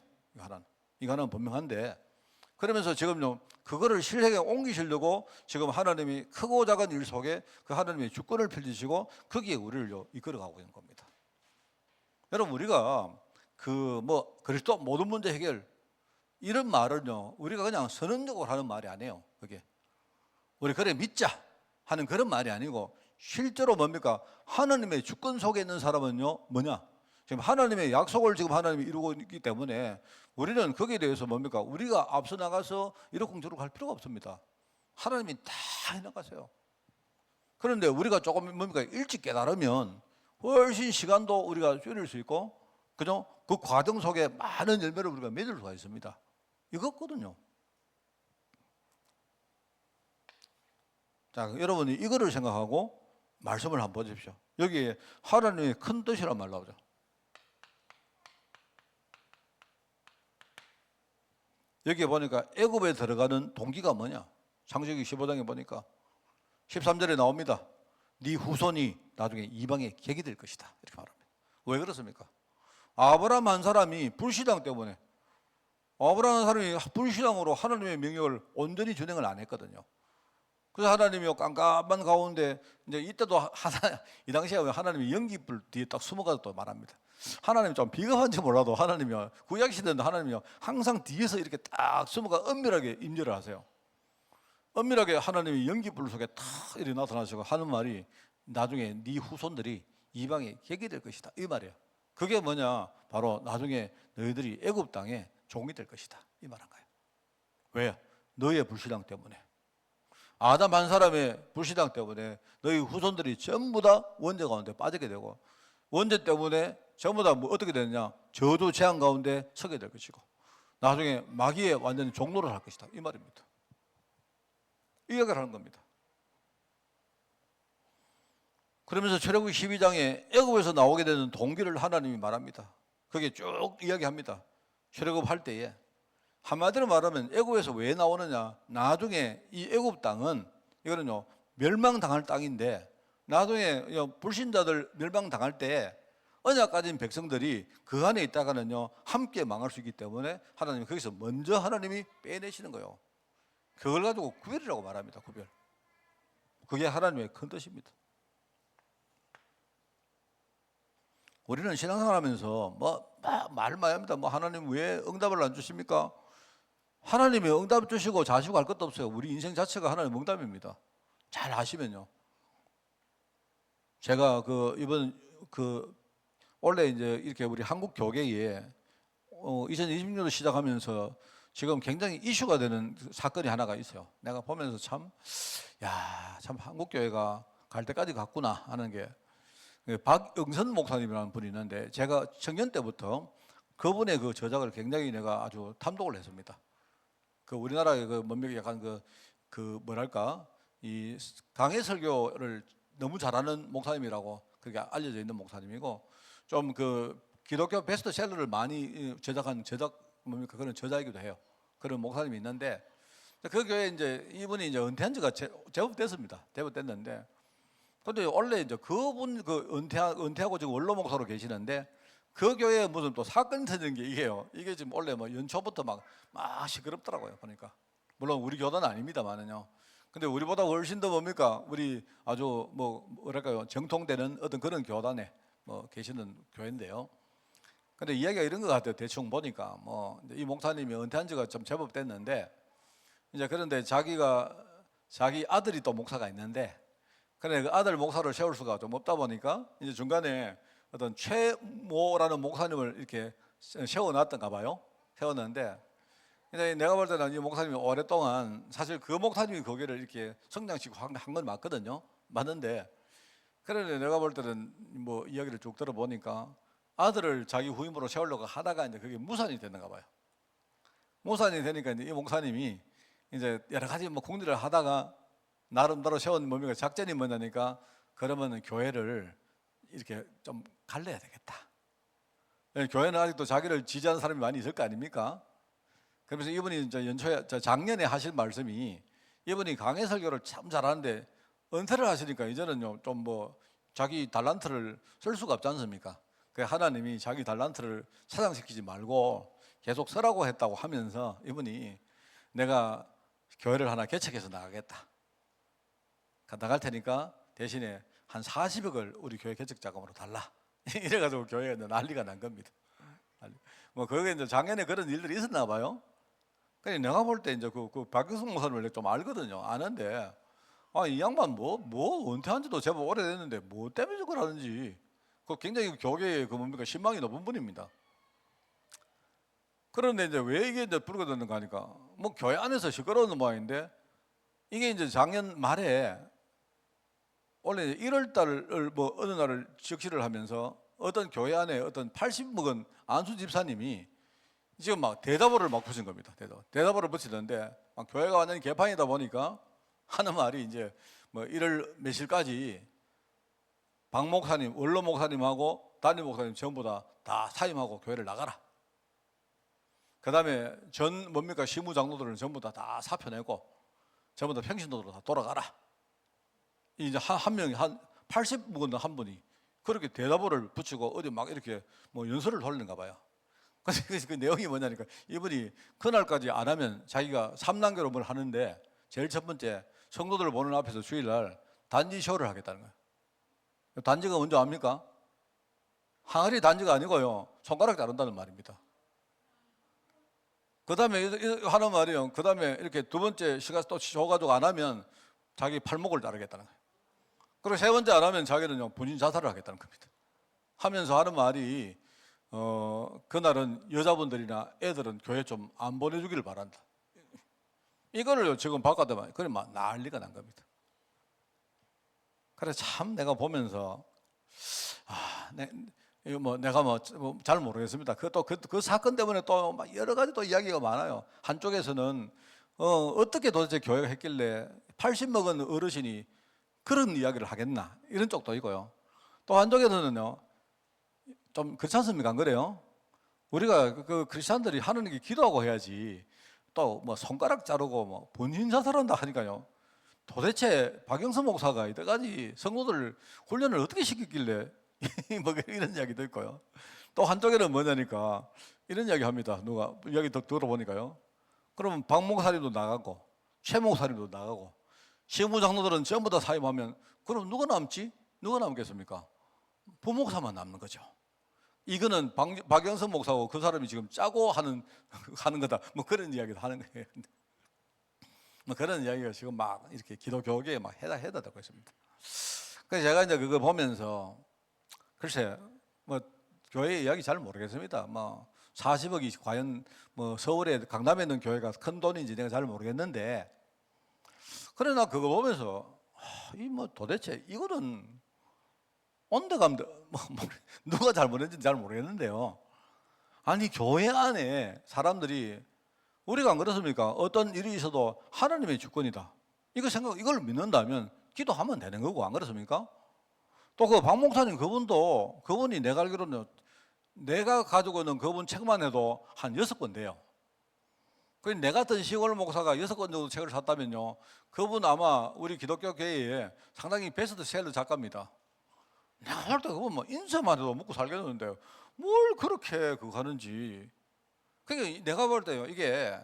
이거 하나는 분명한데 그러면서 지금요 그거를 실행에 옮기시려고 지금 하나님이 크고 작은 일 속에 그 하나님의 주권을 펼치시고 거기에 우리를 이끌어가고 있는 겁니다. 여러분 우리가 그리스도 모든 문제 해결 이런 말은요 우리가 그냥 선언적으로 하는 말이 아니에요. 그게 우리 그래 믿자 하는 그런 말이 아니고 실제로 뭡니까? 하나님의 주권 속에 있는 사람은요 뭐냐? 지금 하나님의 약속을 지금 하나님이 이루고 있기 때문에 우리는 거기에 대해서 뭡니까? 우리가 앞서 나가서 이러쿵저러쿵 할 필요가 없습니다. 하나님이 다 해나가세요. 그런데 우리가 조금 뭡니까? 일찍 깨달으면 훨씬 시간도 우리가 줄일 수 있고 그죠? 그 과정 속에 많은 열매를 우리가 맺을 수가 있습니다. 이거거든요. 자, 여러분이 이거를 생각하고 말씀을 한번 보십시오. 여기에 하나님의 큰 뜻이란 말 나오죠. 여기에 보니까 애굽에 들어가는 동기가 뭐냐? 창세기 15장에 보니까 13절에 나옵니다. 네 후손이 나중에 이방의 객이 될 것이다. 이렇게 말합니다. 왜 그렇습니까? 아브라함 한 사람이 불신앙 때문에 아브라함 한 사람이 불신앙으로 하나님의 명령을 온전히 준행을 안 했거든요. 그래서 하나님이 깜깜한 가운데 이제 이때도 이 당시에 하나님이 연기불 뒤에 딱 숨어가서 또 말합니다. 하나님 좀 비겁한지 몰라도 하나님이 구약 시대는 하나님이 항상 뒤에서 이렇게 딱 숨어가 은밀하게 임재를 하세요. 은밀하게 하나님이 연기불 속에 탁 이렇게 나타나시고 하는 말이 나중에 네 후손들이 이방에 객이 될 것이다 이 말이에요. 그게 뭐냐? 바로 나중에 너희들이 애굽 땅에 종이 될 것이다 이 말한 거예요. 왜? 너희의 불신앙 때문에. 아담 한 사람의 불신앙 때문에 너희 후손들이 전부 다 원죄 가운데 빠지게 되고 원죄 때문에 전부 다 뭐 어떻게 되느냐? 저도 재앙 가운데 서게 될 것이고 나중에 마귀의 완전히 종노를 할 것이다. 이 말입니다. 이 이야기를 하는 겁니다. 그러면서 출애굽기 12장에 애굽에서 나오게 되는 동기를 하나님이 말합니다. 그게 쭉 이야기합니다. 출애굽할 때에 한마디로 말하면 애굽에서 왜 나오느냐? 나중에 이 애굽 땅은 이거는요 멸망당할 땅인데 나중에 불신자들 멸망당할 때 언약 가진 백성들이 그 안에 있다가는요 함께 망할 수 있기 때문에 하나님이 거기서 먼저 하나님이 빼내시는 거예요. 그걸 가지고 구별이라고 말합니다. 구별. 그게 하나님의 큰 뜻입니다. 우리는 신앙생활하면서 말 많이 합니다. 하나님 왜 응답을 안 주십니까? 하나님이 응답 주시고 자시고 할 것도 없어요. 우리 인생 자체가 하나님 응답입니다. 잘 아시면요. 제가 이번 원래 이제 이렇게 우리 한국 교계에 2020년도 시작하면서 지금 굉장히 이슈가 되는 사건이 하나가 있어요. 내가 보면서 참 한국 교회가 갈 때까지 갔구나 하는 게 박영선 목사님이라는 분이 있는데 제가 청년 때부터 그분의 그 저작을 굉장히 내가 아주 탐독을 했습니다. 우리나라의 약간 뭐랄까 이 강해 설교를 너무 잘하는 목사님이라고 그게 알려져 있는 목사님이고 좀 기독교 베스트셀러를 많이 제작한 그런 저자이기도 해요. 그런 목사님이 있는데 그 교회 이제 이분이 이제 은퇴한 지가 제법 됐습니다. 제법 됐는데 근데 원래 이제 그분 은퇴하고 지금 원로 목사로 계시는데 그 교회에 무슨 또 사건이 터진 게 이게 지금 원래 연초부터 막 시끄럽더라고요. 보니까 물론 우리 교단은 아닙니다만은요. 근데 우리보다 훨씬 더 우리 아주 뭐랄까요 정통되는 어떤 그런 교단에 계시는 교회인데요. 근데 이야기가 이런 것 같아요. 대충 보니까 이 목사님이 은퇴한 지가 좀 제법 됐는데 이제 그런데 자기 아들이 또 목사가 있는데 그래 그 아들 목사를 세울 수가 좀 없다 보니까 이제 중간에 어떤 최모라는 목사님을 이렇게 세워놨던가 봐요. 세웠는데 근데 내가 볼 때는 이 목사님이 오랫동안 사실 그 목사님이 거기를 이렇게 성장시키고 한 건 맞거든요. 맞는데 그런데 내가 볼 때는 이야기를 쭉 들어보니까 아들을 자기 후임으로 세우려고 하다가 이제 그게 무산이 됐는가 봐요. 무산이 되니까 이제 이 목사님이 이제 여러 가지 궁리를 하다가 나름대로 세운 작전이 뭐냐니까 그러면 교회를 이렇게 좀 갈라야 되겠다. 교회는 아직도 자기를 지지하는 사람이 많이 있을 거 아닙니까? 그러면서 이분이 이제 작년에 하신 말씀이 이분이 강해 설교를 참 잘하는데 은퇴를 하시니까 이제는요 좀 자기 달란트를 쓸 수가 없지 않습니까? 그래서 하나님이 자기 달란트를 사장시키지 말고 계속 쓰라고 했다고 하면서 이분이 내가 교회를 하나 개척해서 나가겠다. 나갈 테니까 대신에 한 40억을 우리 교회 개척 자금으로 달라. 이래가지고 교회가 난리가 난 겁니다. 그게 이제 작년에 그런 일들이 있었나 봐요. 그래 내가 볼 때 이제 박영성 목사님을 좀 알거든요. 아는데 이 양반 은퇴한 지도 제법 오래됐는데 뭐 때문에 저걸 하는지 굉장히 교계에 신망이 높은 분입니다. 그런데 이제 왜 이게 이제 불거졌는가 하니까 교회 안에서 시끄러운 모양인데 이게 이제 작년 말에 원래 1월 달을 어느 날을 적시를 하면서 어떤 교회 안에 어떤 80먹은 안수 집사님이 지금 대답어를 붙인 겁니다. 대답어를 붙이는데 교회가 완전히 개판이다 보니까 하는 말이 이제 1월 며칠까지 박 목사님, 원로 목사님하고 담임 목사님 전부 다 사임하고 교회를 나가라. 그 다음에 시무 장로들은 전부 다 사표 내고 전부 다 평신도로 다 돌아가라. 이제 한 명이 80묵은 한 분이 그렇게 대답어를 붙이고 어디 이렇게 연설을 돌리는가 봐요. 그래서 그 내용이 뭐냐니까 이분이 그날까지 안 하면 자기가 3단계로 뭘 하는데 제일 첫 번째 성도들 보는 앞에서 주일날 단지 쇼를 하겠다는 거예요. 단지가 뭔지 압니까? 항아리 단지가 아니고요. 손가락 자른다는 말입니다. 그 다음에 하는 말이요. 그 다음에 이렇게 두 번째 시간 또 줘가지고 안 하면 자기 팔목을 자르겠다는 거예요. 그리고 세 번째 안 하면 자기는 본인 자살을 하겠다는 겁니다. 하면서 하는 말이 그날은 여자분들이나 애들은 교회 좀 안 보내주기를 바란다. 이거를 지금 바꿔도 그래 난리가 난 겁니다. 그래서 참 내가 보면서 이거 뭐 내가 뭐 잘 모르겠습니다. 그 사건 때문에 또 막 여러 가지 또 이야기가 많아요. 한쪽에서는 어떻게 도대체 교회가 했길래 80 먹은 어르신이 그런 이야기를 하겠나 이런 쪽도 있고요. 또 한쪽에서는요, 좀 그렇지 않습니까? 안 그래요? 우리가 그 크리스찬들이 하느님께 기도하고 해야지 또 뭐 손가락 자르고 뭐 본인 자살한다 하니까요. 도대체 박영선 목사가 이때까지 성도들 훈련을 어떻게 시켰길래 뭐 이런 이야기도 있고요. 또 한쪽에는 뭐냐니까 이런 이야기 합니다. 누가 이야기 더 들어보니까요. 그러면 박 목사님도 나가고 최 목사님도 나가고 시무 장로들은 전부 다 사임하면 그럼 누가 남지? 누가 남겠습니까? 부목사만 남는 거죠. 이거는 박영선 목사고 그 사람이 지금 짜고 하는 거다. 뭐 그런 이야기도 하는 거예요. 뭐 그런 이야기가 지금 막 이렇게 기도 교계에 막 해다 되고 있습니다. 그래서 제가 이제 그거 보면서 글쎄 뭐 교회 이야기 잘 모르겠습니다. 뭐 40억이 과연 뭐 서울에 강남에 있는 교회가 큰 돈인지 내가 잘 모르겠는데, 그러나 그거 보면서 이 뭐 도대체 이거는 온데감데 누가 잘못했는지 잘 모르겠는데요. 아니 교회 안에 사람들이 우리가 안 그렇습니까? 어떤 일이 있어도 하나님의 주권이다. 이걸 믿는다면 기도하면 되는 거고, 안 그렇습니까? 또 그 박 목사님 그분이 내가 알기로는 내가 가지고 있는 그분 책만 해도 한 6권 돼요. 그 내 같은 시골 목사가 6권 정도 책을 샀다면요, 그분 아마 우리 기독교 교회에 상당히 베스트셀러 작가입니다. 내가 할 때 그분 뭐 인쇄만 해도 먹고 살겠는데 뭘 그렇게 그거 하는지. 그러니까 내가 볼 때요, 이게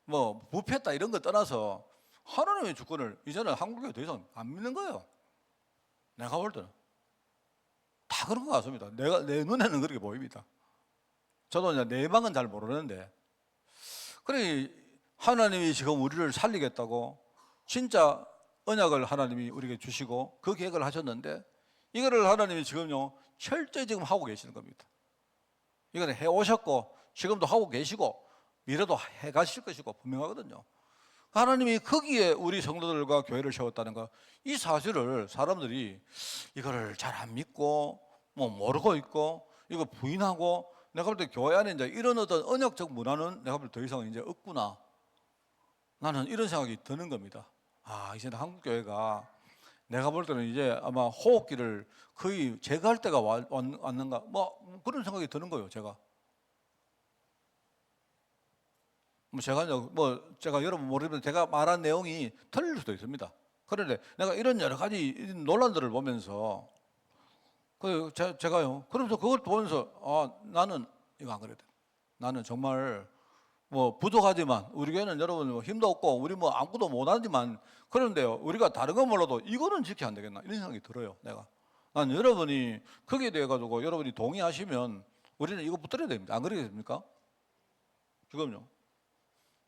뭐 부패다 이런 거 떠나서 하나님의 주권을 이제는 한국에 더 이상 안 믿는 거예요. 내가 볼 때는 다 그런 것 같습니다. 내 눈에는 그렇게 보입니다. 저도 이제 내방은 잘 모르는데, 그래 하나님이 지금 우리를 살리겠다고 진짜 언약을 하나님이 우리에게 주시고 그 계획을 하셨는데, 이거를 하나님이 지금요 철저히 지금 하고 계시는 겁니다. 이거는 해 오셨고 지금도 하고 계시고 미래도 해 가실 것이고 분명하거든요. 하나님이 거기에 우리 성도들과 교회를 세웠다는 거, 이 사실을 사람들이 이거를 잘 안 믿고 뭐 모르고 있고 이거 부인하고, 내가 볼 때 교회 안에 이제 이런 어떤 언약적 문화는 내가 볼 때 더 이상 이제 없구나, 나는 이런 생각이 드는 겁니다. 이제는 한국 교회가 내가 볼 때는 이제 아마 호흡기를 거의 제거할 때가 왔는가 뭐 그런 생각이 드는 거예요. 제가 제가 여러분 모르면 제가 말한 내용이 틀릴 수도 있습니다. 그런데 내가 이런 여러 가지 논란들을 보면서 제가요, 그러면서 그걸 보면서 나는 이거 안 그래도, 나는 정말 뭐 부족하지만 우리 교회는 여러분 뭐 힘도 없고 우리 뭐 아무것도 못하지만, 그런데요 우리가 다른 건 몰라도 이거는 지켜야 안 되겠나 이런 생각이 들어요. 난 여러분이 거기에 대해 가지고 여러분이 동의하시면 우리는 이거 붙들어야 됩니다. 안 그러겠습니까?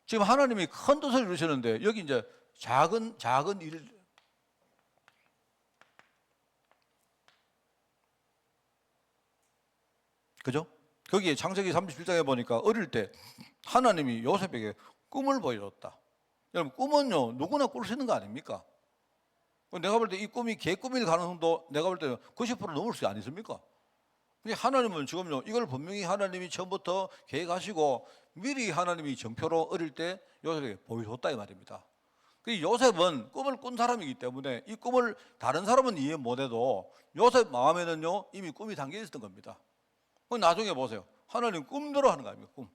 지금 하나님이 큰 뜻을 이루시는데 여기 이제 작은 일, 그죠? 거기에 창세기 37장에 보니까 어릴 때 하나님이 요셉에게 꿈을 보여줬다. 여러분 꿈은요 누구나 꿀 수 있는 거 아닙니까? 내가 볼 때 이 꿈이 개꿈일 가능성도 내가 볼 때는 90% 넘을 수 아니십니까? 근데 하나님은 지금요 이걸 분명히 하나님이 처음부터 계획하시고 미리 하나님이 정표로 어릴 때 요셉에게 보여줬다 이 말입니다. 그 요셉은 꿈을 꾼 사람이기 때문에 이 꿈을 다른 사람은 이해 못해도 요셉 마음에는요 이미 꿈이 담겨 있었던 겁니다. 나중에 보세요, 하나님 꿈대로 하는 거 아닙니까? 꿈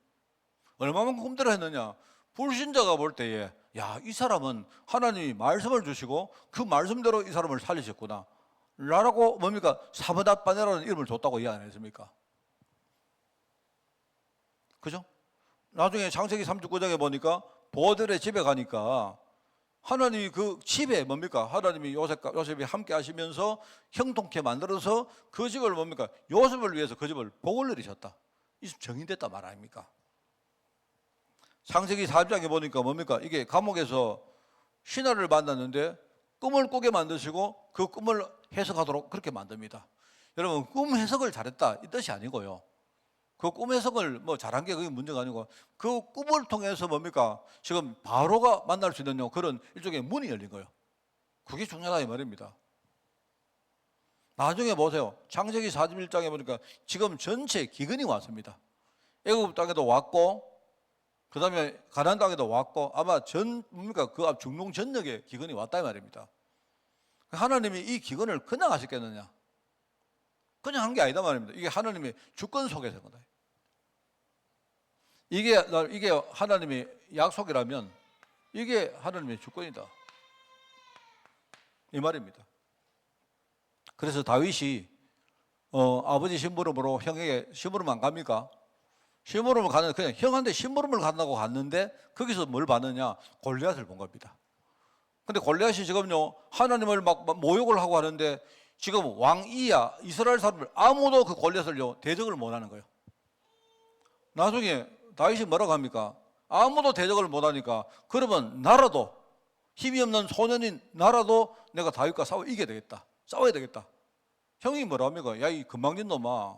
얼마만큼 꿈대로 했느냐, 불신자가 볼 때에 이 사람은 하나님이 말씀을 주시고 그 말씀대로 이 사람을 살리셨구나 라고 뭡니까? 사브닷바네라는 이름을 줬다고 이해 안 했습니까? 그죠? 나중에 창세기 39장에 보니까 보들의 집에 가니까 하나님이 그 집에 뭡니까? 하나님이 요셉이 함께 하시면서 형통케 만들어서 그 집을 뭡니까? 요셉을 위해서 그 집을 복을 내리셨다. 이 집 정의됐다 말 아닙니까? 창세기 4장에 보니까 뭡니까? 이게 감옥에서 신하를 만났는데 꿈을 꾸게 만드시고 그 꿈을 해석하도록 그렇게 만듭니다. 여러분 꿈 해석을 잘했다 이 뜻이 아니고요, 그 꿈 해석을 뭐 잘한 게 그게 문제가 아니고 그 꿈을 통해서 뭡니까? 지금 바로가 만날 수 있는 그런 일종의 문이 열린 거예요. 그게 중요하다 이 말입니다. 나중에 보세요. 창세기 41장에 보니까 지금 전체 기근이 왔습니다. 애굽 땅에도 왔고, 그 다음에 가나안 땅에도 왔고, 아마 뭡니까? 그 앞 중동 전역에 기근이 왔다 이 말입니다. 하나님이 이 기근을 그냥 하셨겠느냐? 그냥 한 게 아니다 말입니다. 이게 하나님의 주권 속에서 거다. 이게 하나님의 약속이라면 이게 하나님의 주권이다, 이 말입니다. 그래서 다윗이 아버지 심부름으로 형에게 심부름 안 갑니까? 심부름을 가는, 그냥 형한테 심부름을 간다고 갔는데 거기서 뭘 받느냐? 골리앗을 본 겁니다. 근데 골리앗이 지금요 하나님을 막 모욕을 하고 하는데 지금 왕이야 이스라엘 사람들 아무도 그 골리앗을요 대적을 못 하는 거예요. 나중에 다윗이 뭐라고 합니까? 아무도 대적을 못 하니까 그러면 나라도, 힘이 없는 소년인 나라도 내가 다윗과 싸워 이겨야 되겠다, 싸워야 되겠다. 형이 뭐라 합니까? 야, 이 건방진 놈아,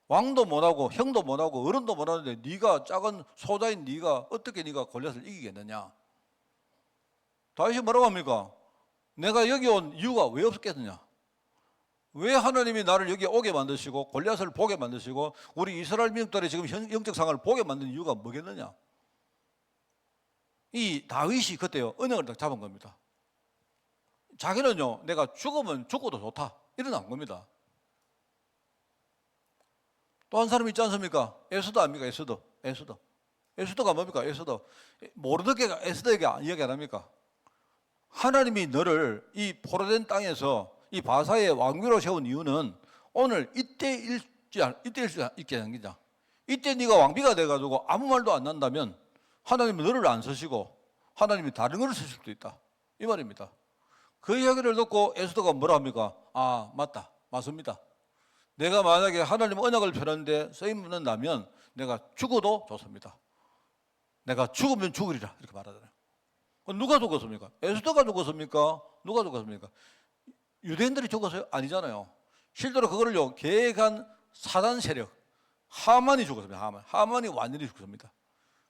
왕도 못하고 형도 못하고 어른도 못하는데 네가 작은 소자인 네가 어떻게 네가 골리앗을 이기겠느냐? 다윗이 뭐라고 합니까? 내가 여기 온 이유가 왜 없겠느냐? 왜 하나님이 나를 여기 오게 만드시고 골리앗을 보게 만드시고 우리 이스라엘 민족들의 지금 영적 상황을 보게 만든 이유가 뭐겠느냐? 이 다윗이 그때요 언약을 딱 잡은 겁니다. 자기는요 내가 죽으면 죽어도 좋다 일어난 겁니다. 또 한 사람 있지 않습니까? 에스더 아닙니까? 에스더가 뭡니까? 에스더 모르드게가 에스더에게 이야기 안 합니까? 하나님이 너를 이 포로된 땅에서 이 바사의 왕위로 세운 이유는 오늘 이때 있게 한 거죠. 이때 네가 왕비가 돼가지고 아무 말도 안 난다면 하나님이 너를 안 쓰시고 하나님이 다른 걸 쓰실 수도 있다, 이 말입니다. 그 이야기를 듣고 에스더가 뭐라 합니까? 아, 맞습니다. 내가 만약에 하나님 언약을 펴는데 쓰임 받는다면 내가 죽어도 좋습니다. 내가 죽으면 죽으리라, 이렇게 말하잖아요. 누가 죽었습니까? 에스더가 죽었습니까? 누가 죽었습니까? 유대인들이 죽었어요? 아니잖아요. 실제로 그거를요 계획한 사단 세력 하만이 죽었습니다. 하만이 완전히 죽습니다.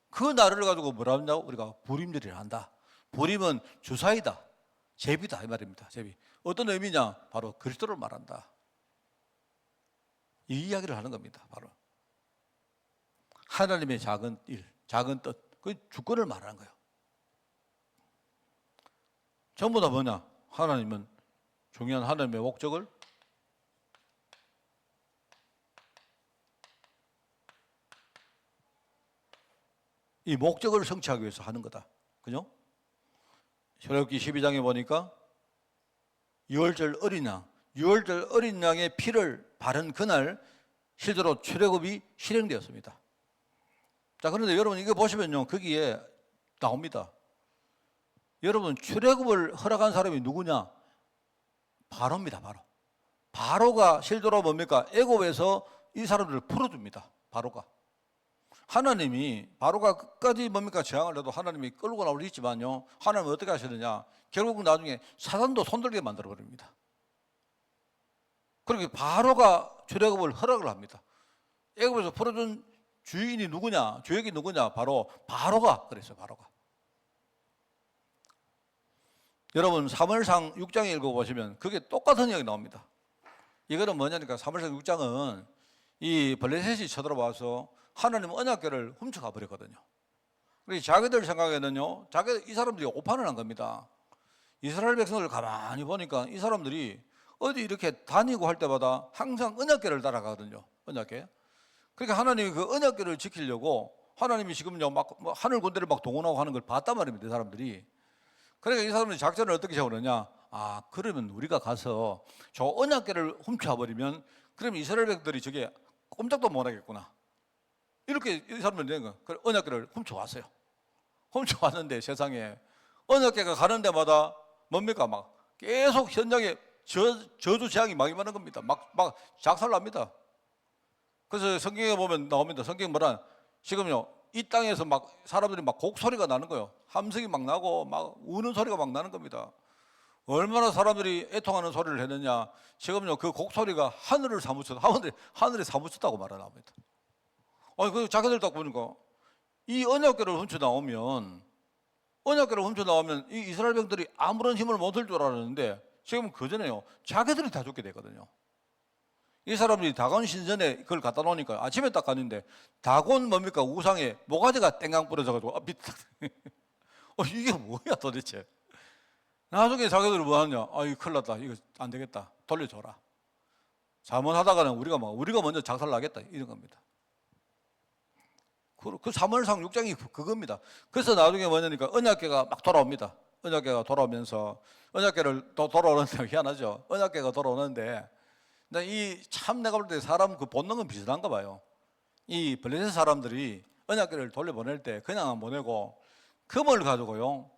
그 날을 가지고 뭐라 하냐고 우리가 부림절이라 한다. 부림은 주사이다, 제비다, 이 말입니다. 제비. 어떤 의미냐? 바로 그리스도를 말한다, 이 이야기를 하는 겁니다. 바로 하나님의 작은 일, 작은 뜻, 그 주권을 말하는 거예요. 전부 다 뭐냐? 하나님은 중요한 하나님의 목적을 이 목적을 성취하기 위해서 하는 거다, 그죠? 출애굽기 12장에 보니까 6월절 어린 양의 피를 바른 그날 실제로 출애굽이 실행되었습니다. 자, 그런데 여러분 이거 보시면요 거기에 나옵니다. 여러분 출애굽을 허락한 사람이 누구냐? 바로입니다. 바로가 실제로 뭡니까? 애굽에서 이 사람들을 풀어줍니다. 바로가. 하나님이 바로가 끝까지 뭡니까? 저항을 해도 하나님이 끌고 나올 수 있지만요 하나님은 어떻게 하시느냐? 결국 나중에 사단도 손들게 만들어 버립니다. 그렇게 바로가 출애굽을 허락을 합니다. 애굽에서 풀어준 주인이 누구냐? 주역이 누구냐? 바로 바로가 그랬어요. 바로가. 여러분 사무엘상 6장에 읽어보시면 그게 똑같은 이야기 나옵니다. 이거는 뭐냐니까 사무엘상 6장은 이 블레셋이 쳐들어와서 하나님 언약궤를 훔쳐가 버렸거든요. 그래서 자기들 생각에는요 이 사람들이 오판을 한 겁니다. 이스라엘 백성을 가만히 보니까 이 사람들이 어디 이렇게 다니고 할 때마다 항상 언약궤를 따라가거든요. 언약궤. 그러니까 하나님이 그 언약궤를 지키려고 하나님이 지금요 막 하늘 군대를 막 동원하고 하는 걸 봤단 말입니다. 이 사람들이. 그러니까 이 사람들이 작전을 어떻게 세우느냐? 아, 그러면 우리가 가서 저 언약궤를 훔쳐버리면 그러면 이스라엘 백성들이 저게 꼼짝도 못 하겠구나. 이렇게 이 사람들이 된 거예요. 언약궤를 훔쳐왔어요. 훔쳐왔는데 세상에 언약궤가 가는 데마다 뭡니까? 막 계속 현장에 저주 재앙이 막 임하는 겁니다. 막 작살납니다. 그래서 성경에 보면 나옵니다. 성경 뭐라 지금요 이 땅에서 막 사람들이 막 곡소리가 나는 거예요. 함성이 막 나고 막 우는 소리가 막 나는 겁니다. 얼마나 사람들이 애통하는 소리를 했느냐. 지금요 그 곡소리가 하늘을 사무쳤다. 하늘에 사무쳤다고 말합니다. 아니 그 자기들 딱 보니까 이 언약궤를 훔쳐 나오면 이 이스라엘 백성들이 아무런 힘을 못 쓸 줄 알았는데 지금 그전에요. 자기들이 다 죽게 되거든요. 이 사람들이 다곤 신전에 그걸 갖다 놓으니까 아침에 딱 갔는데 다곤 뭡니까? 우상에 모가지가 땡강 부러져가지고 이게 뭐야 도대체. 나중에 자기들이 뭐 하냐? 이거 큰일 났다. 이거 안 되겠다. 돌려줘라. 잘못하다가는 우리가 먼저 작살 나겠다. 이런 겁니다. 그 사무엘상 6장이 그겁니다. 그래서 나중에 뭐냐니까 언약궤가 막 돌아옵니다. 언약궤가 돌아오면서 언약궤를 또 돌아오는데 희한하죠. 언약궤가 돌아오는데 내가 볼 때 사람 그 본능은 비슷한가 봐요. 이 블레셋 사람들이 언약궤를 돌려보낼 때 그냥 안 보내고 금을 가지고요.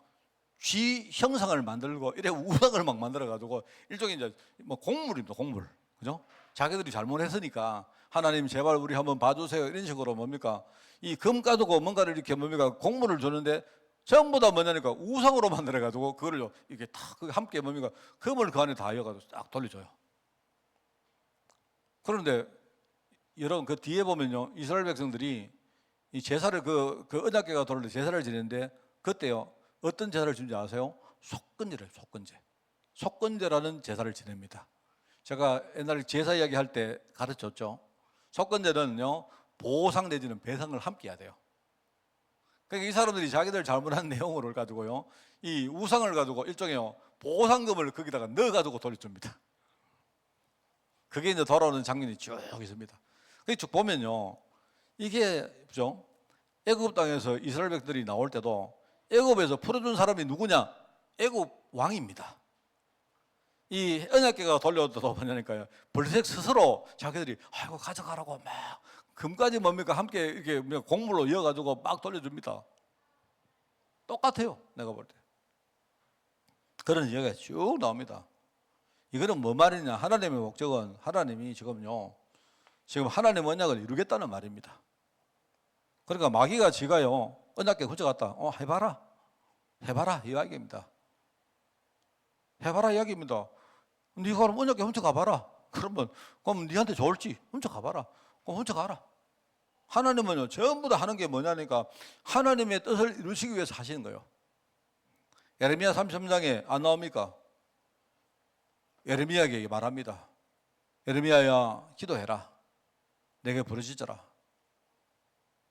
쥐 형상을 만들고 이래 우상을 막 만들어 가지고 일종의 이제 뭐 곡물입니다. 곡물. 그죠? 자기들이 잘못했으니까 하나님 제발 우리 한번 봐주세요. 이런 식으로 뭡니까? 이 금 가지고 뭔가를 이렇게 뭡니까? 곡물을 주는데 전부 다 뭐냐니까 우상으로 만들어 가지고 그거를 이렇게 다 함께 뭡니까? 금을 그 안에 다 이어가지고 딱 돌려줘요. 그런데 여러분 그 뒤에 보면요. 이스라엘 백성들이 이 제사를 그 언약궤가 돌릴 때 제사를 지내는데 그때요. 어떤 제사를 지는지 아세요? 속건제를 속건제. 속건제라는 제사를 지냅니다. 제가 옛날에 제사 이야기 할 때 가르쳤죠. 속건제는요. 보상 내지는 배상을 함께 해야 돼요. 그러니까 이 사람들이 자기들 잘못한 내용을 가지고요. 이 우상을 가지고 일종의 보상금을 거기다가 넣어가지고 돌려줍니다. 그게 이제 돌아오는 장면이 쭉 있습니다. 그게 쭉 보면요. 이게, 그죠? 애굽 땅에서 이스라엘 백들이 나올 때도 애굽에서 풀어준 사람이 누구냐? 애굽 왕입니다. 이 언약궤가 돌려오다도 뭐냐니까요. 블레셋 스스로 자기들이 아이고 가져가라고 막 금까지 뭡니까? 함께 이렇게 곡물로 이어가지고 막 돌려줍니다. 똑같아요. 내가 볼 때. 그런 이야기가 쭉 나옵니다. 이거는 뭐 말이냐? 하나님의 목적은 하나님이 지금 하나님의 언약을 이루겠다는 말입니다. 그러니까 마귀가 지가요 언약궤 훔쳐갔다. 해봐라 이야기입니다. 해봐라 이야기입니다. 네가 그럼 언약궤 훔쳐가봐라. 그럼 네한테 좋을지 훔쳐가봐라. 그럼 훔쳐가라. 하나님은요 전부 다 하는 게 뭐냐니까 하나님의 뜻을 이루시기 위해서 하시는 거예요. 예레미야 33장에 안 나옵니까? 예레미야에게 말합니다. 예레미야야 기도해라. 내게 부르짖어라.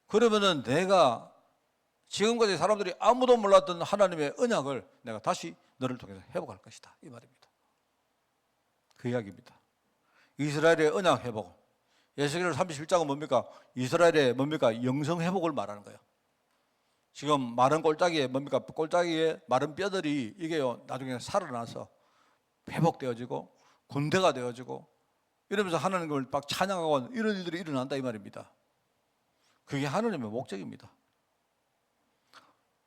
그러면은 내가 지금까지 사람들이 아무도 몰랐던 하나님의 언약을 내가 다시 너를 통해서 회복할 것이다. 이 말입니다. 그 이야기입니다. 이스라엘의 언약 회복. 에스겔 37장은 뭡니까? 이스라엘의 뭡니까? 영성 회복을 말하는 거예요. 지금 마른 꼴짜기에 뭡니까? 꼴짜기에 마른 뼈들이 이게요 나중에 살아나서 회복되어지고 군대가 되어지고 이러면서 하나님을 막 찬양하고 이런 일들이 일어난다 이 말입니다. 그게 하나님의 목적입니다.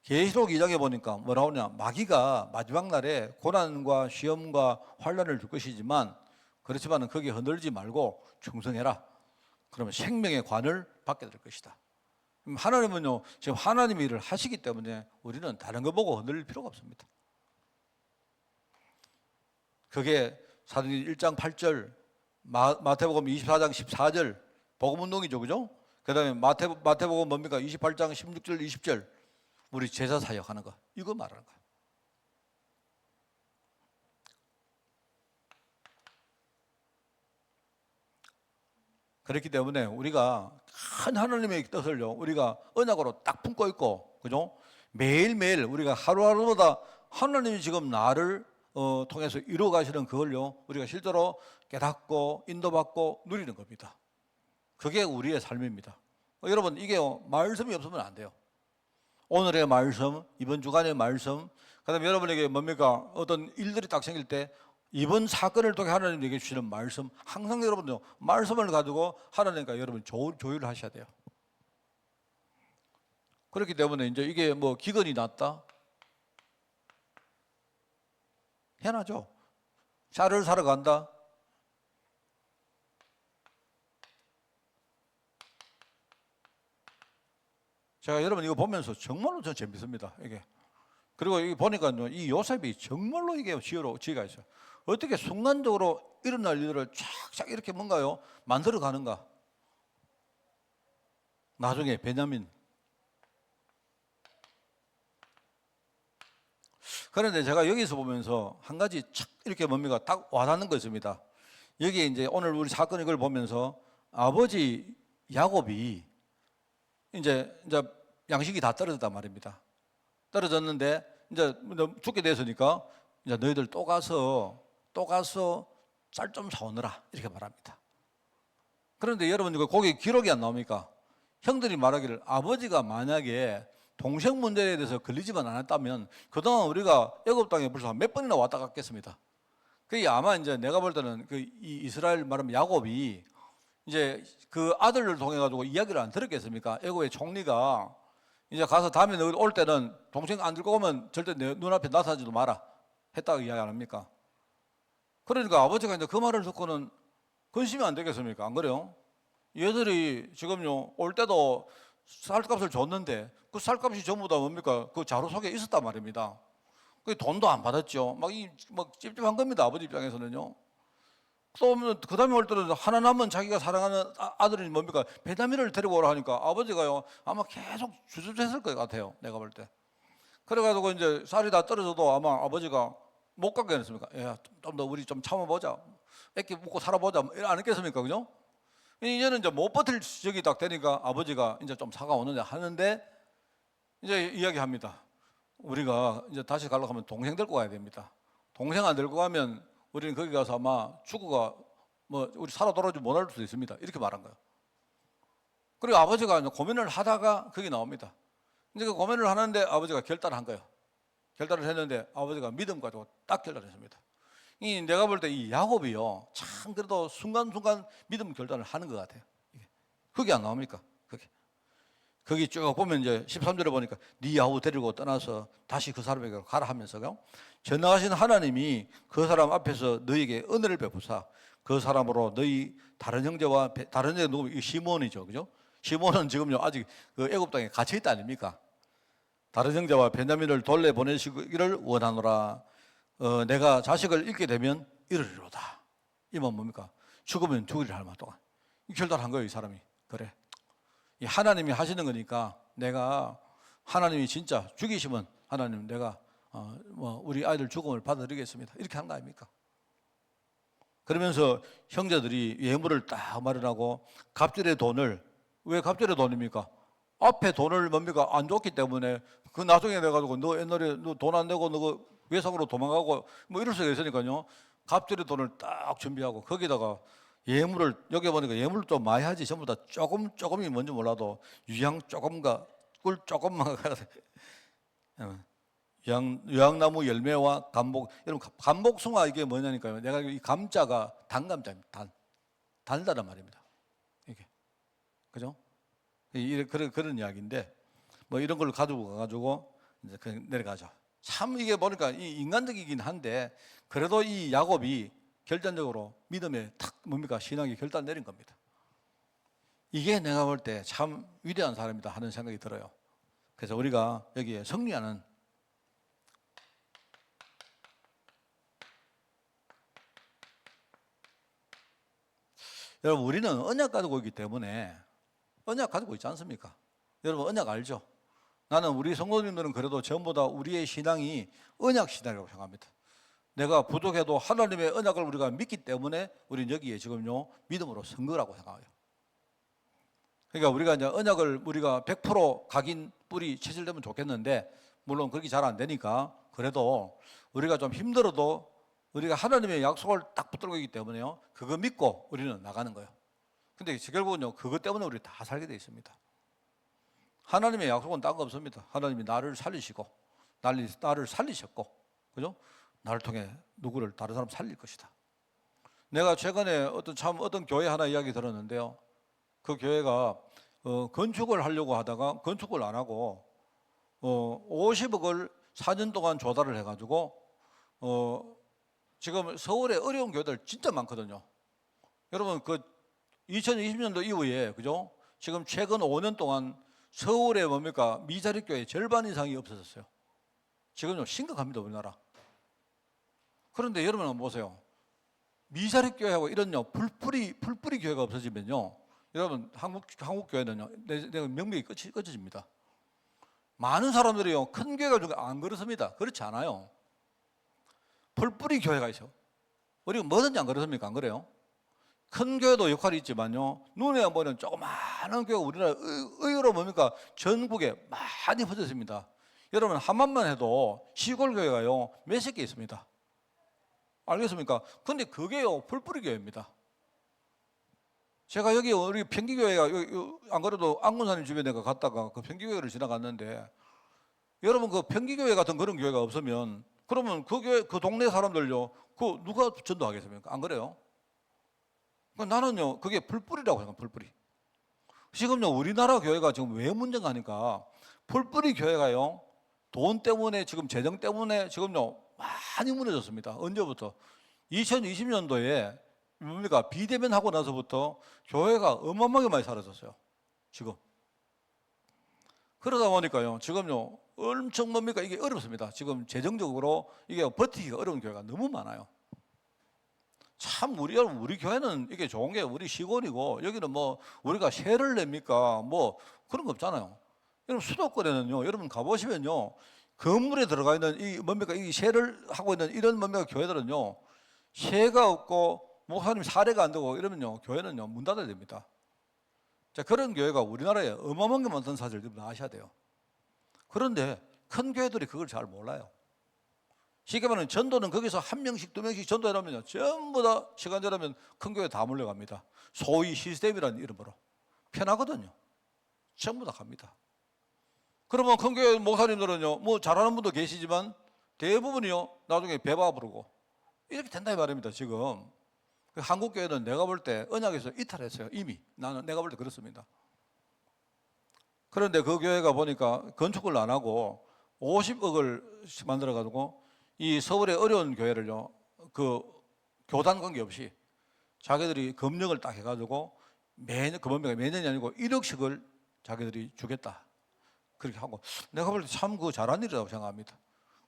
계시록 2장에 보니까 뭐라고 하냐? 마귀가 마지막 날에 고난과 시험과 환난을 줄 것이지만 그렇지만 거기에 흔들리지 말고 충성해라. 그러면 생명의 관을 받게 될 것이다. 하나님은요 지금 하나님의 일을 하시기 때문에 우리는 다른 거 보고 흔들릴 필요가 없습니다. 그게 사도행전 1장 8절, 마태복음 24장 14절 복음운동이죠, 그죠? 그 다음에 마태복음 뭡니까? 28장 16절 20절 우리 제사 사역하는 거 이거 말하는 거예요. 그렇기 때문에 우리가 큰 하나님의 뜻을요 우리가 언약으로 딱 품고 있고, 그죠? 매일매일 우리가 하루하루마다 하나님이 지금 나를 통해서 이루어 가시는 그걸요 우리가 실제로 깨닫고 인도받고 누리는 겁니다. 그게 우리의 삶입니다. 여러분 이게 말씀이 없으면 안 돼요. 오늘의 말씀, 이번 주간의 말씀, 그다음에 여러분에게 뭡니까? 어떤 일들이 딱 생길 때 이번 사건을 통해 하나님에게 주시는 말씀, 항상 여러분요 말씀을 가지고 하나님과 여러분 조율을 하셔야 돼요. 그렇기 때문에 이제 이게 뭐 기근이 났다, 희한하죠. 쌀을 사러 간다. 제가 여러분 이거 보면서 정말로 저 재밌습니다. 이게. 그리고 여기 보니까요, 이 요셉이 정말로 이게 지혜가 있어요. 어떻게 순간적으로 일어날 일들을 쫙쫙 이렇게 뭔가요? 만들어 가는가. 나중에 베냐민. 그런데 제가 여기서 보면서 한 가지 착 이렇게 뭡니까 딱 와닿는 거 있습니다. 여기에 이제 오늘 우리 사건 이걸 보면서 아버지 야곱이 이제 양식이 다 떨어졌단 말입니다. 떨어졌는데 이제 죽게 됐으니까 이제 너희들 또 가서 쌀 좀 사오느라 이렇게 말합니다. 그런데 여러분 이거 거기 기록이 안 나옵니까? 형들이 말하기를 아버지가 만약에 동생 문제에 대해서 걸리지만 않았다면 그동안 우리가 애굽 땅에 벌써 몇 번이나 왔다 갔겠습니다. 그게 아마 이제 내가 볼 때는 그 이스라엘 말하면 야곱이 이제 그 아들을 통해 가지고 이야기를 안 들었겠습니까? 애굽의 총리가 이제 가서 다음에 너 올 때는 동생 안 들고 오면 절대 내 눈앞에 나타나지도 마라 했다고 이야기 안 합니까? 그러니까 아버지가 이제 그 말을 듣고는 근심이 안 되겠습니까? 안 그래요? 얘들이 지금요 올 때도 쌀값을 줬는데 그 쌀값이 전부 다 뭡니까? 그 자루 속에 있었단 말입니다. 그 돈도 안 받았죠. 막 찝찝한 겁니다. 아버지 입장에서는요. 또 그 다음에 올 때는 하나 남은 자기가 사랑하는 아들이 뭡니까? 베냐민을 데리고 오라 하니까 아버지가요 아마 계속 주저했을 것 같아요. 내가 볼 때. 그래가지고 이제 쌀이 다 떨어져도 아마 아버지가 못 가게 했습니까? 야, 좀 더 우리 좀 참아보자. 애기 묵고 살아보자. 안 했겠습니까? 그죠? 이제는 이제 못 버틸 적이 딱 되니까 아버지가 이제 좀 사과 오느냐 하는데 이제 이야기합니다. 우리가 이제 다시 가려고 하면 동생 데리고 가야 됩니다. 동생 안 데리고 가면 우리는 거기 가서 아마 축구가 뭐 우리 살아 돌아오지 못할 수도 있습니다. 이렇게 말한 거예요. 그리고 아버지가 이제 고민을 하다가 거기 나옵니다. 이제 그 고민을 하는데 아버지가 결단을 한 거예요. 결단을 했는데 아버지가 믿음 가지고 딱 결단했습니다. 이 내가 볼 때 이 야곱이요 참 그래도 순간순간 믿음 결단을 하는 것 같아요. 그게 안 나옵니까? 거기 쭉 보면 이제 13절에 보니까 네 야후 데리고 떠나서 다시 그 사람에게 가라 하면서요 전능하신 하나님이 그 사람 앞에서 너에게 은혜를 베푸사 그 사람으로 너희 다른 형제와 다른 형제 누구 시몬이죠, 그죠? 시몬은 지금요 아직 그 애굽 땅에 갇혀 있다 아닙니까? 다른 형제와 베냐민을 돌려 보내시기를 원하노라. 내가 자식을 잃게 되면 이르리로다. 이 말 뭡니까? 죽으면 죽으리라 할 말 동안 결단한 거예요, 이 사람이. 그래. 이 하나님이 하시는 거니까 내가 하나님이 진짜 죽이시면 하나님 내가 우리 아이들 죽음을 받아들이겠습니다. 이렇게 한 거 아닙니까? 그러면서 형제들이 예물을 딱 마련하고 갑절의 돈을 왜 갑절의 돈입니까? 앞에 돈을 뭡니까? 안 줬기 때문에 그 나중에 내가지고 너 옛날에 너 돈 안 내고 너 외상으로 도망가고 뭐 이럴 수가 있으니까요. 갑절의 돈을 딱 준비하고 거기다가 예물을 여기 보니까 예물을 좀 많이 하지 전부 다 조금이 뭔지 몰라도 유향 조금과 꿀 조금만 유향나무 열매와 감복. 여러분 감복숭아 이게 뭐냐니까요. 내가 이 감자가 단감자입니다. 달다란 말입니다. 이게 그죠? 그런 이야기인데 뭐 이런 걸 가지고 가가지고 이제 내려가죠. 참 이게 보니까 이 인간적이긴 한데 그래도 이 야곱이 결단적으로 믿음에 탁 뭡니까 신앙이 결단 내린 겁니다. 이게 내가 볼 때 참 위대한 사람이다 하는 생각이 들어요. 그래서 우리가 여기에 승리하는 여러분 우리는 언약 가지고 있기 때문에 언약 가지고 있지 않습니까? 여러분 언약 알죠? 나는 우리 성도님들은 그래도 전부 다 우리의 신앙이 언약 신앙이라고 생각합니다. 내가 부족해도 하나님의 언약을 우리가 믿기 때문에 우리는 여기에 지금요 믿음으로 선 거라고 생각해요. 그러니까 우리가 이제 언약을 우리가 100% 각인 뿌리 체질되면 좋겠는데 물론 그렇게 잘 안 되니까 그래도 우리가 좀 힘들어도 우리가 하나님의 약속을 딱 붙들고 있기 때문에요 그거 믿고 우리는 나가는 거예요. 근데 결국은요 그것 때문에 우리 다 살게 돼 있습니다. 하나님의 약속은 딴 거 없습니다. 하나님이 나를 살리시고 나를 살리셨고 그죠? 나를 통해 누구를 다른 사람 살릴 것이다. 내가 최근에 어떤 교회 하나 이야기 들었는데요. 그 교회가 건축을 하려고 하다가 건축을 안 하고 50억을 4년 동안 조달을 해가지고 지금 서울에 어려운 교회들 진짜 많거든요. 여러분 그 2020년도 이후에 그죠? 지금 최근 5년 동안 서울에 뭡니까 미자립 교회 절반 이상이 없어졌어요. 지금 좀 심각합니다 우리나라. 그런데 여러분 한번 보세요. 미자립 교회하고 이런요 풀뿌리 교회가 없어지면요 여러분 한국 교회는요 내가 명맥이 끝이 꺼져집니다. 많은 사람들이요 큰 교회가 안 그렇습니다. 그렇지 않아요. 풀뿌리 교회가 있어. 우리가 뭐든지 안 그렇습니까? 안 그래요? 큰 교회도 역할이 있지만요, 눈에 보이는 조그마한 교회가 우리나라 의외로 뭡니까? 전국에 많이 퍼졌습니다. 여러분 한만만 해도 시골 교회가요 몇십 개 있습니다. 알겠습니까? 근데 그게요 풀뿌리 교회입니다. 제가 여기 우리 평기교회가 안 그래도 안군사님 집에 내가 갔다가 그 평기교회를 지나갔는데, 여러분 그 평기교회 같은 그런 교회가 없으면 그러면 그 교회 그 동네 사람들요 그 누가 전도하겠습니까? 안 그래요? 나는요 그게 풀뿌리라고 생각해요. 풀뿌리. 지금요 우리나라 교회가 지금 왜 문제가 하니까 풀뿌리 교회가요 돈 때문에 지금 재정 때문에 지금요 많이 무너졌습니다. 언제부터? 2020년도에 뭡니까? 비대면 하고 나서부터 교회가 어마어마하게 많이 사라졌어요. 지금. 그러다 보니까요 지금요 엄청 뭡니까? 이게 어렵습니다. 지금 재정적으로 이게 버티기가 어려운 교회가 너무 많아요. 참 우리 교회는 이게 좋은 게 우리 시골이고 여기는 뭐 우리가 세를 냅니까? 뭐 그런 거 없잖아요. 여러분 수도권에는요 여러분 가보시면요 건물에 들어가 있는 이 뭡니까? 이 세를 하고 있는 이런 뭡니까? 교회들은요 세가 없고 목사님 사례가 안 되고 이러면요 교회는요 문 닫아야 됩니다. 자, 그런 교회가 우리나라에 어마어마하게 많다는 사실을 여러분 아셔야 돼요. 그런데 큰 교회들이 그걸 잘 몰라요. 쉽게 말하면 전도는 거기서 한 명씩 두 명씩 전도해놓으면 전부 다 시간 지나면 큰 교회 다 몰려갑니다. 소위 시스템이라는 이름으로. 편하거든요. 전부 다 갑니다. 그러면 큰 교회 목사님들은요 뭐 잘하는 분도 계시지만 대부분이요 나중에 배바 부르고 이렇게 된다 이 말입니다. 지금 한국 교회는 내가 볼 때 언약에서 이탈했어요. 이미 나는 내가 볼 때 그렇습니다. 그런데 그 교회가 보니까 건축을 안 하고 50억을 만들어 가지고 이 서울의 어려운 교회를요 그 교단 관계 없이 자기들이 금령을 딱 해가지고 매년 매년이 아니고 1억씩을 자기들이 주겠다 그렇게 하고, 내가 볼 때 참 그 잘한 일이라고 생각합니다.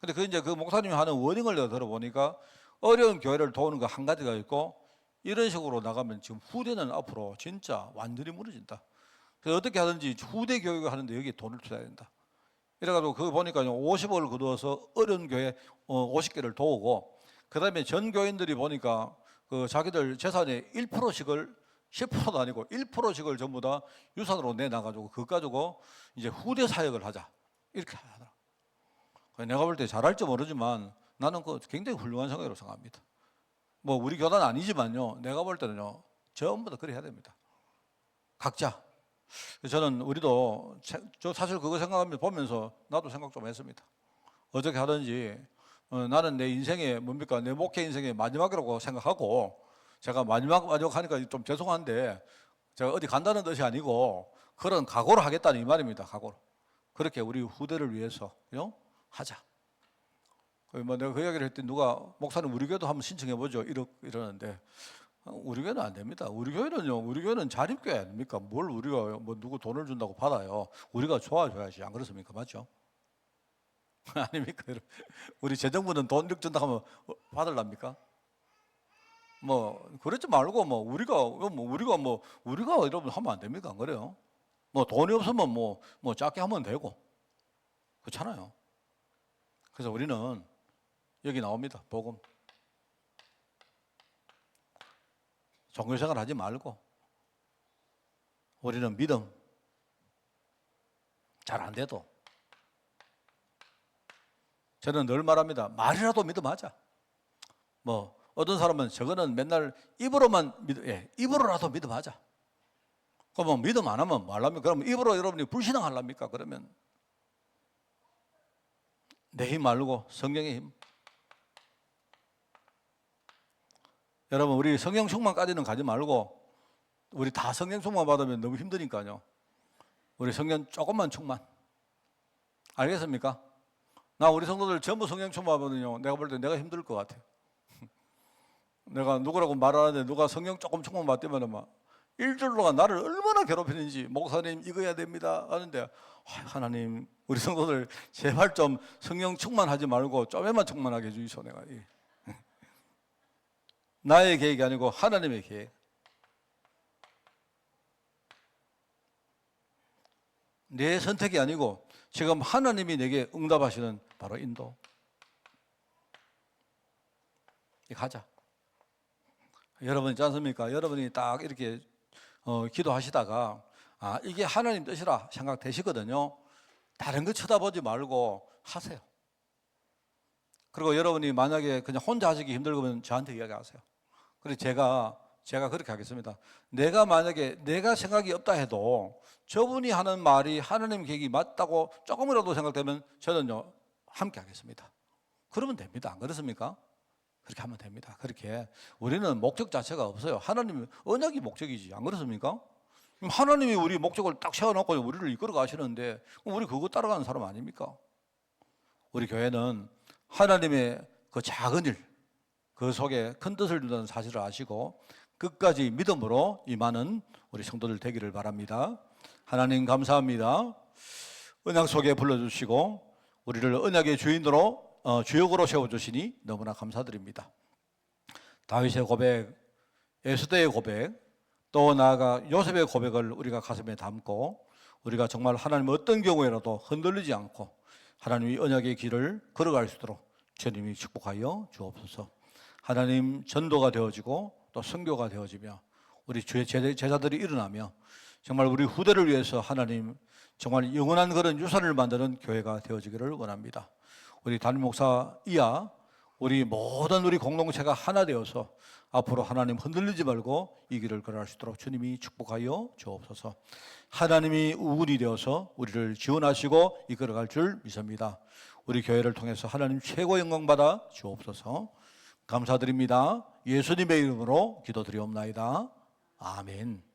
근데 그 이제 그 목사님이 하는 워딩을 내가 들어보니까 어려운 교회를 도우는 거 한 가지가 있고, 이런 식으로 나가면 지금 후대는 앞으로 진짜 완전히 무너진다. 그래서 어떻게 하든지 후대 교육을 하는데 여기에 돈을 투자해야 된다. 이래가지고 그거 보니까 50억을 거두어서 어려운 교회 50개를 도우고, 그 다음에 전 교인들이 보니까 그 자기들 재산의 1%씩을 10%도 아니고 1%씩을 전부 다 유산으로 내놔가지고 그거 가지고 이제 후대 사역을 하자 이렇게 하더라. 내가 볼 때 잘할지 모르지만 나는 그 굉장히 훌륭한 생각이라고 생각합니다. 뭐 우리 교단은 아니지만요 내가 볼 때는요 전부 다 그래 해야 됩니다. 각자. 저는 우리도 저 사실 그거 생각하면서 보면서 나도 생각 좀 했습니다. 어떻게 하든지 나는 내 인생의 뭡니까 내 목회 인생의 마지막이라고 생각하고, 제가 마지막 하니까 좀 죄송한데 제가 어디 간다는 뜻이 아니고 그런 각오를 하겠다는 이 말입니다. 각오로. 그렇게 우리 후대를 위해서 하자. 뭐 내가 그 이야기를 했더니 누가 목사님 우리 교회도 한번 신청해 보죠 이러는데, 우리 교회는 안 됩니다. 우리 교회는 자립교회 아닙니까? 뭘 우리가 뭐 누구 돈을 준다고 받아요. 우리가 좋아줘야지. 안 그렇습니까? 맞죠? 아닙니까? 우리 재정부는 돈 이렇게 준다고 하면 받을랍니까? 뭐 그러지 말고 우리가 여러분 하면 안 됩니까? 안 그래요? 뭐 돈이 없으면 뭐 작게 하면 되고 그렇잖아요. 그래서 우리는 여기 나옵니다. 복음. 종교생활 하지 말고 우리는 믿음. 잘 안 돼도 저는 늘 말합니다. 말이라도 믿음하자. 뭐 어떤 사람은 저거는 맨날 입으로만 입으로라도 믿음하자. 그러면 믿음 안 하면 뭐 하랍니까? 그러면 입으로 여러분이 불신앙 하랍니까? 그러면 내 힘 말고 성령의 힘. 여러분 우리 성령 충만까지는 가지 말고 우리 다 성령 충만 받으면 너무 힘드니까요. 우리 성령 조금만 충만. 알겠습니까? 나 우리 성도들 전부 성령 충만 받으면요 내가 볼 때 내가 힘들 것 같아요. 내가 누구라고 말하는데 누가 성령 조금 충만 받으면 막 일주일로가 나를 얼마나 괴롭히는지, 목사님 이거 해야 됩니다 하는데, 하나님 우리 성도들 제발 좀 성령 충만하지 말고 좀에만 충만하게 해주시오. 내가 나의 계획이 아니고 하나님의 계획. 내 선택이 아니고 지금 하나님이 내게 응답하시는 바로 인도. 가자. 여러분 있지 않습니까? 여러분이 딱 이렇게 기도하시다가 이게 하나님 뜻이라 생각되시거든요. 다른 거 쳐다보지 말고 하세요. 그리고 여러분이 만약에 그냥 혼자 하시기 힘들면 저한테 이야기하세요. 그래서 제가 그렇게 하겠습니다. 내가 만약에 내가 생각이 없다 해도 저분이 하는 말이 하나님 계획이 맞다고 조금이라도 생각되면 저는요 함께 하겠습니다. 그러면 됩니다. 안 그렇습니까? 그렇게 하면 됩니다. 그렇게 우리는 목적 자체가 없어요. 하나님 언약이 목적이지. 안 그렇습니까? 하나님이 우리 목적을 딱 세워놓고 우리를 이끌어 가시는데 우리 그거 따라가는 사람 아닙니까? 우리 교회는 하나님의 그 작은 일, 그 속에 큰 뜻을 두는 사실을 아시고 끝까지 믿음으로 임하는 우리 성도들 되기를 바랍니다. 하나님 감사합니다. 언약 속에 불러주시고 우리를 언약의 주인으로 주역으로 세워주시니 너무나 감사드립니다. 다윗의 고백, 에스더의 고백, 또 나아가 요셉의 고백을 우리가 가슴에 담고 우리가 정말 하나님 어떤 경우에라도 흔들리지 않고 하나님의 언약의 길을 걸어갈 수 있도록 주님이 축복하여 주옵소서. 하나님 전도가 되어지고 또 선교가 되어지며 우리 주의 제자들이 일어나며 정말 우리 후대를 위해서 하나님 정말 영원한 그런 유산을 만드는 교회가 되어지기를 원합니다. 우리 담임 목사 이하 우리 모든 우리 공동체가 하나 되어서 앞으로 하나님 흔들리지 말고 이 길을 걸어갈 수 있도록 주님이 축복하여 주옵소서. 하나님이 우군이 되어서 우리를 지원하시고 이끌어갈 줄 믿습니다. 우리 교회를 통해서 하나님 최고 영광 받아 주옵소서. 감사드립니다. 예수님의 이름으로 기도드리옵나이다. 아멘.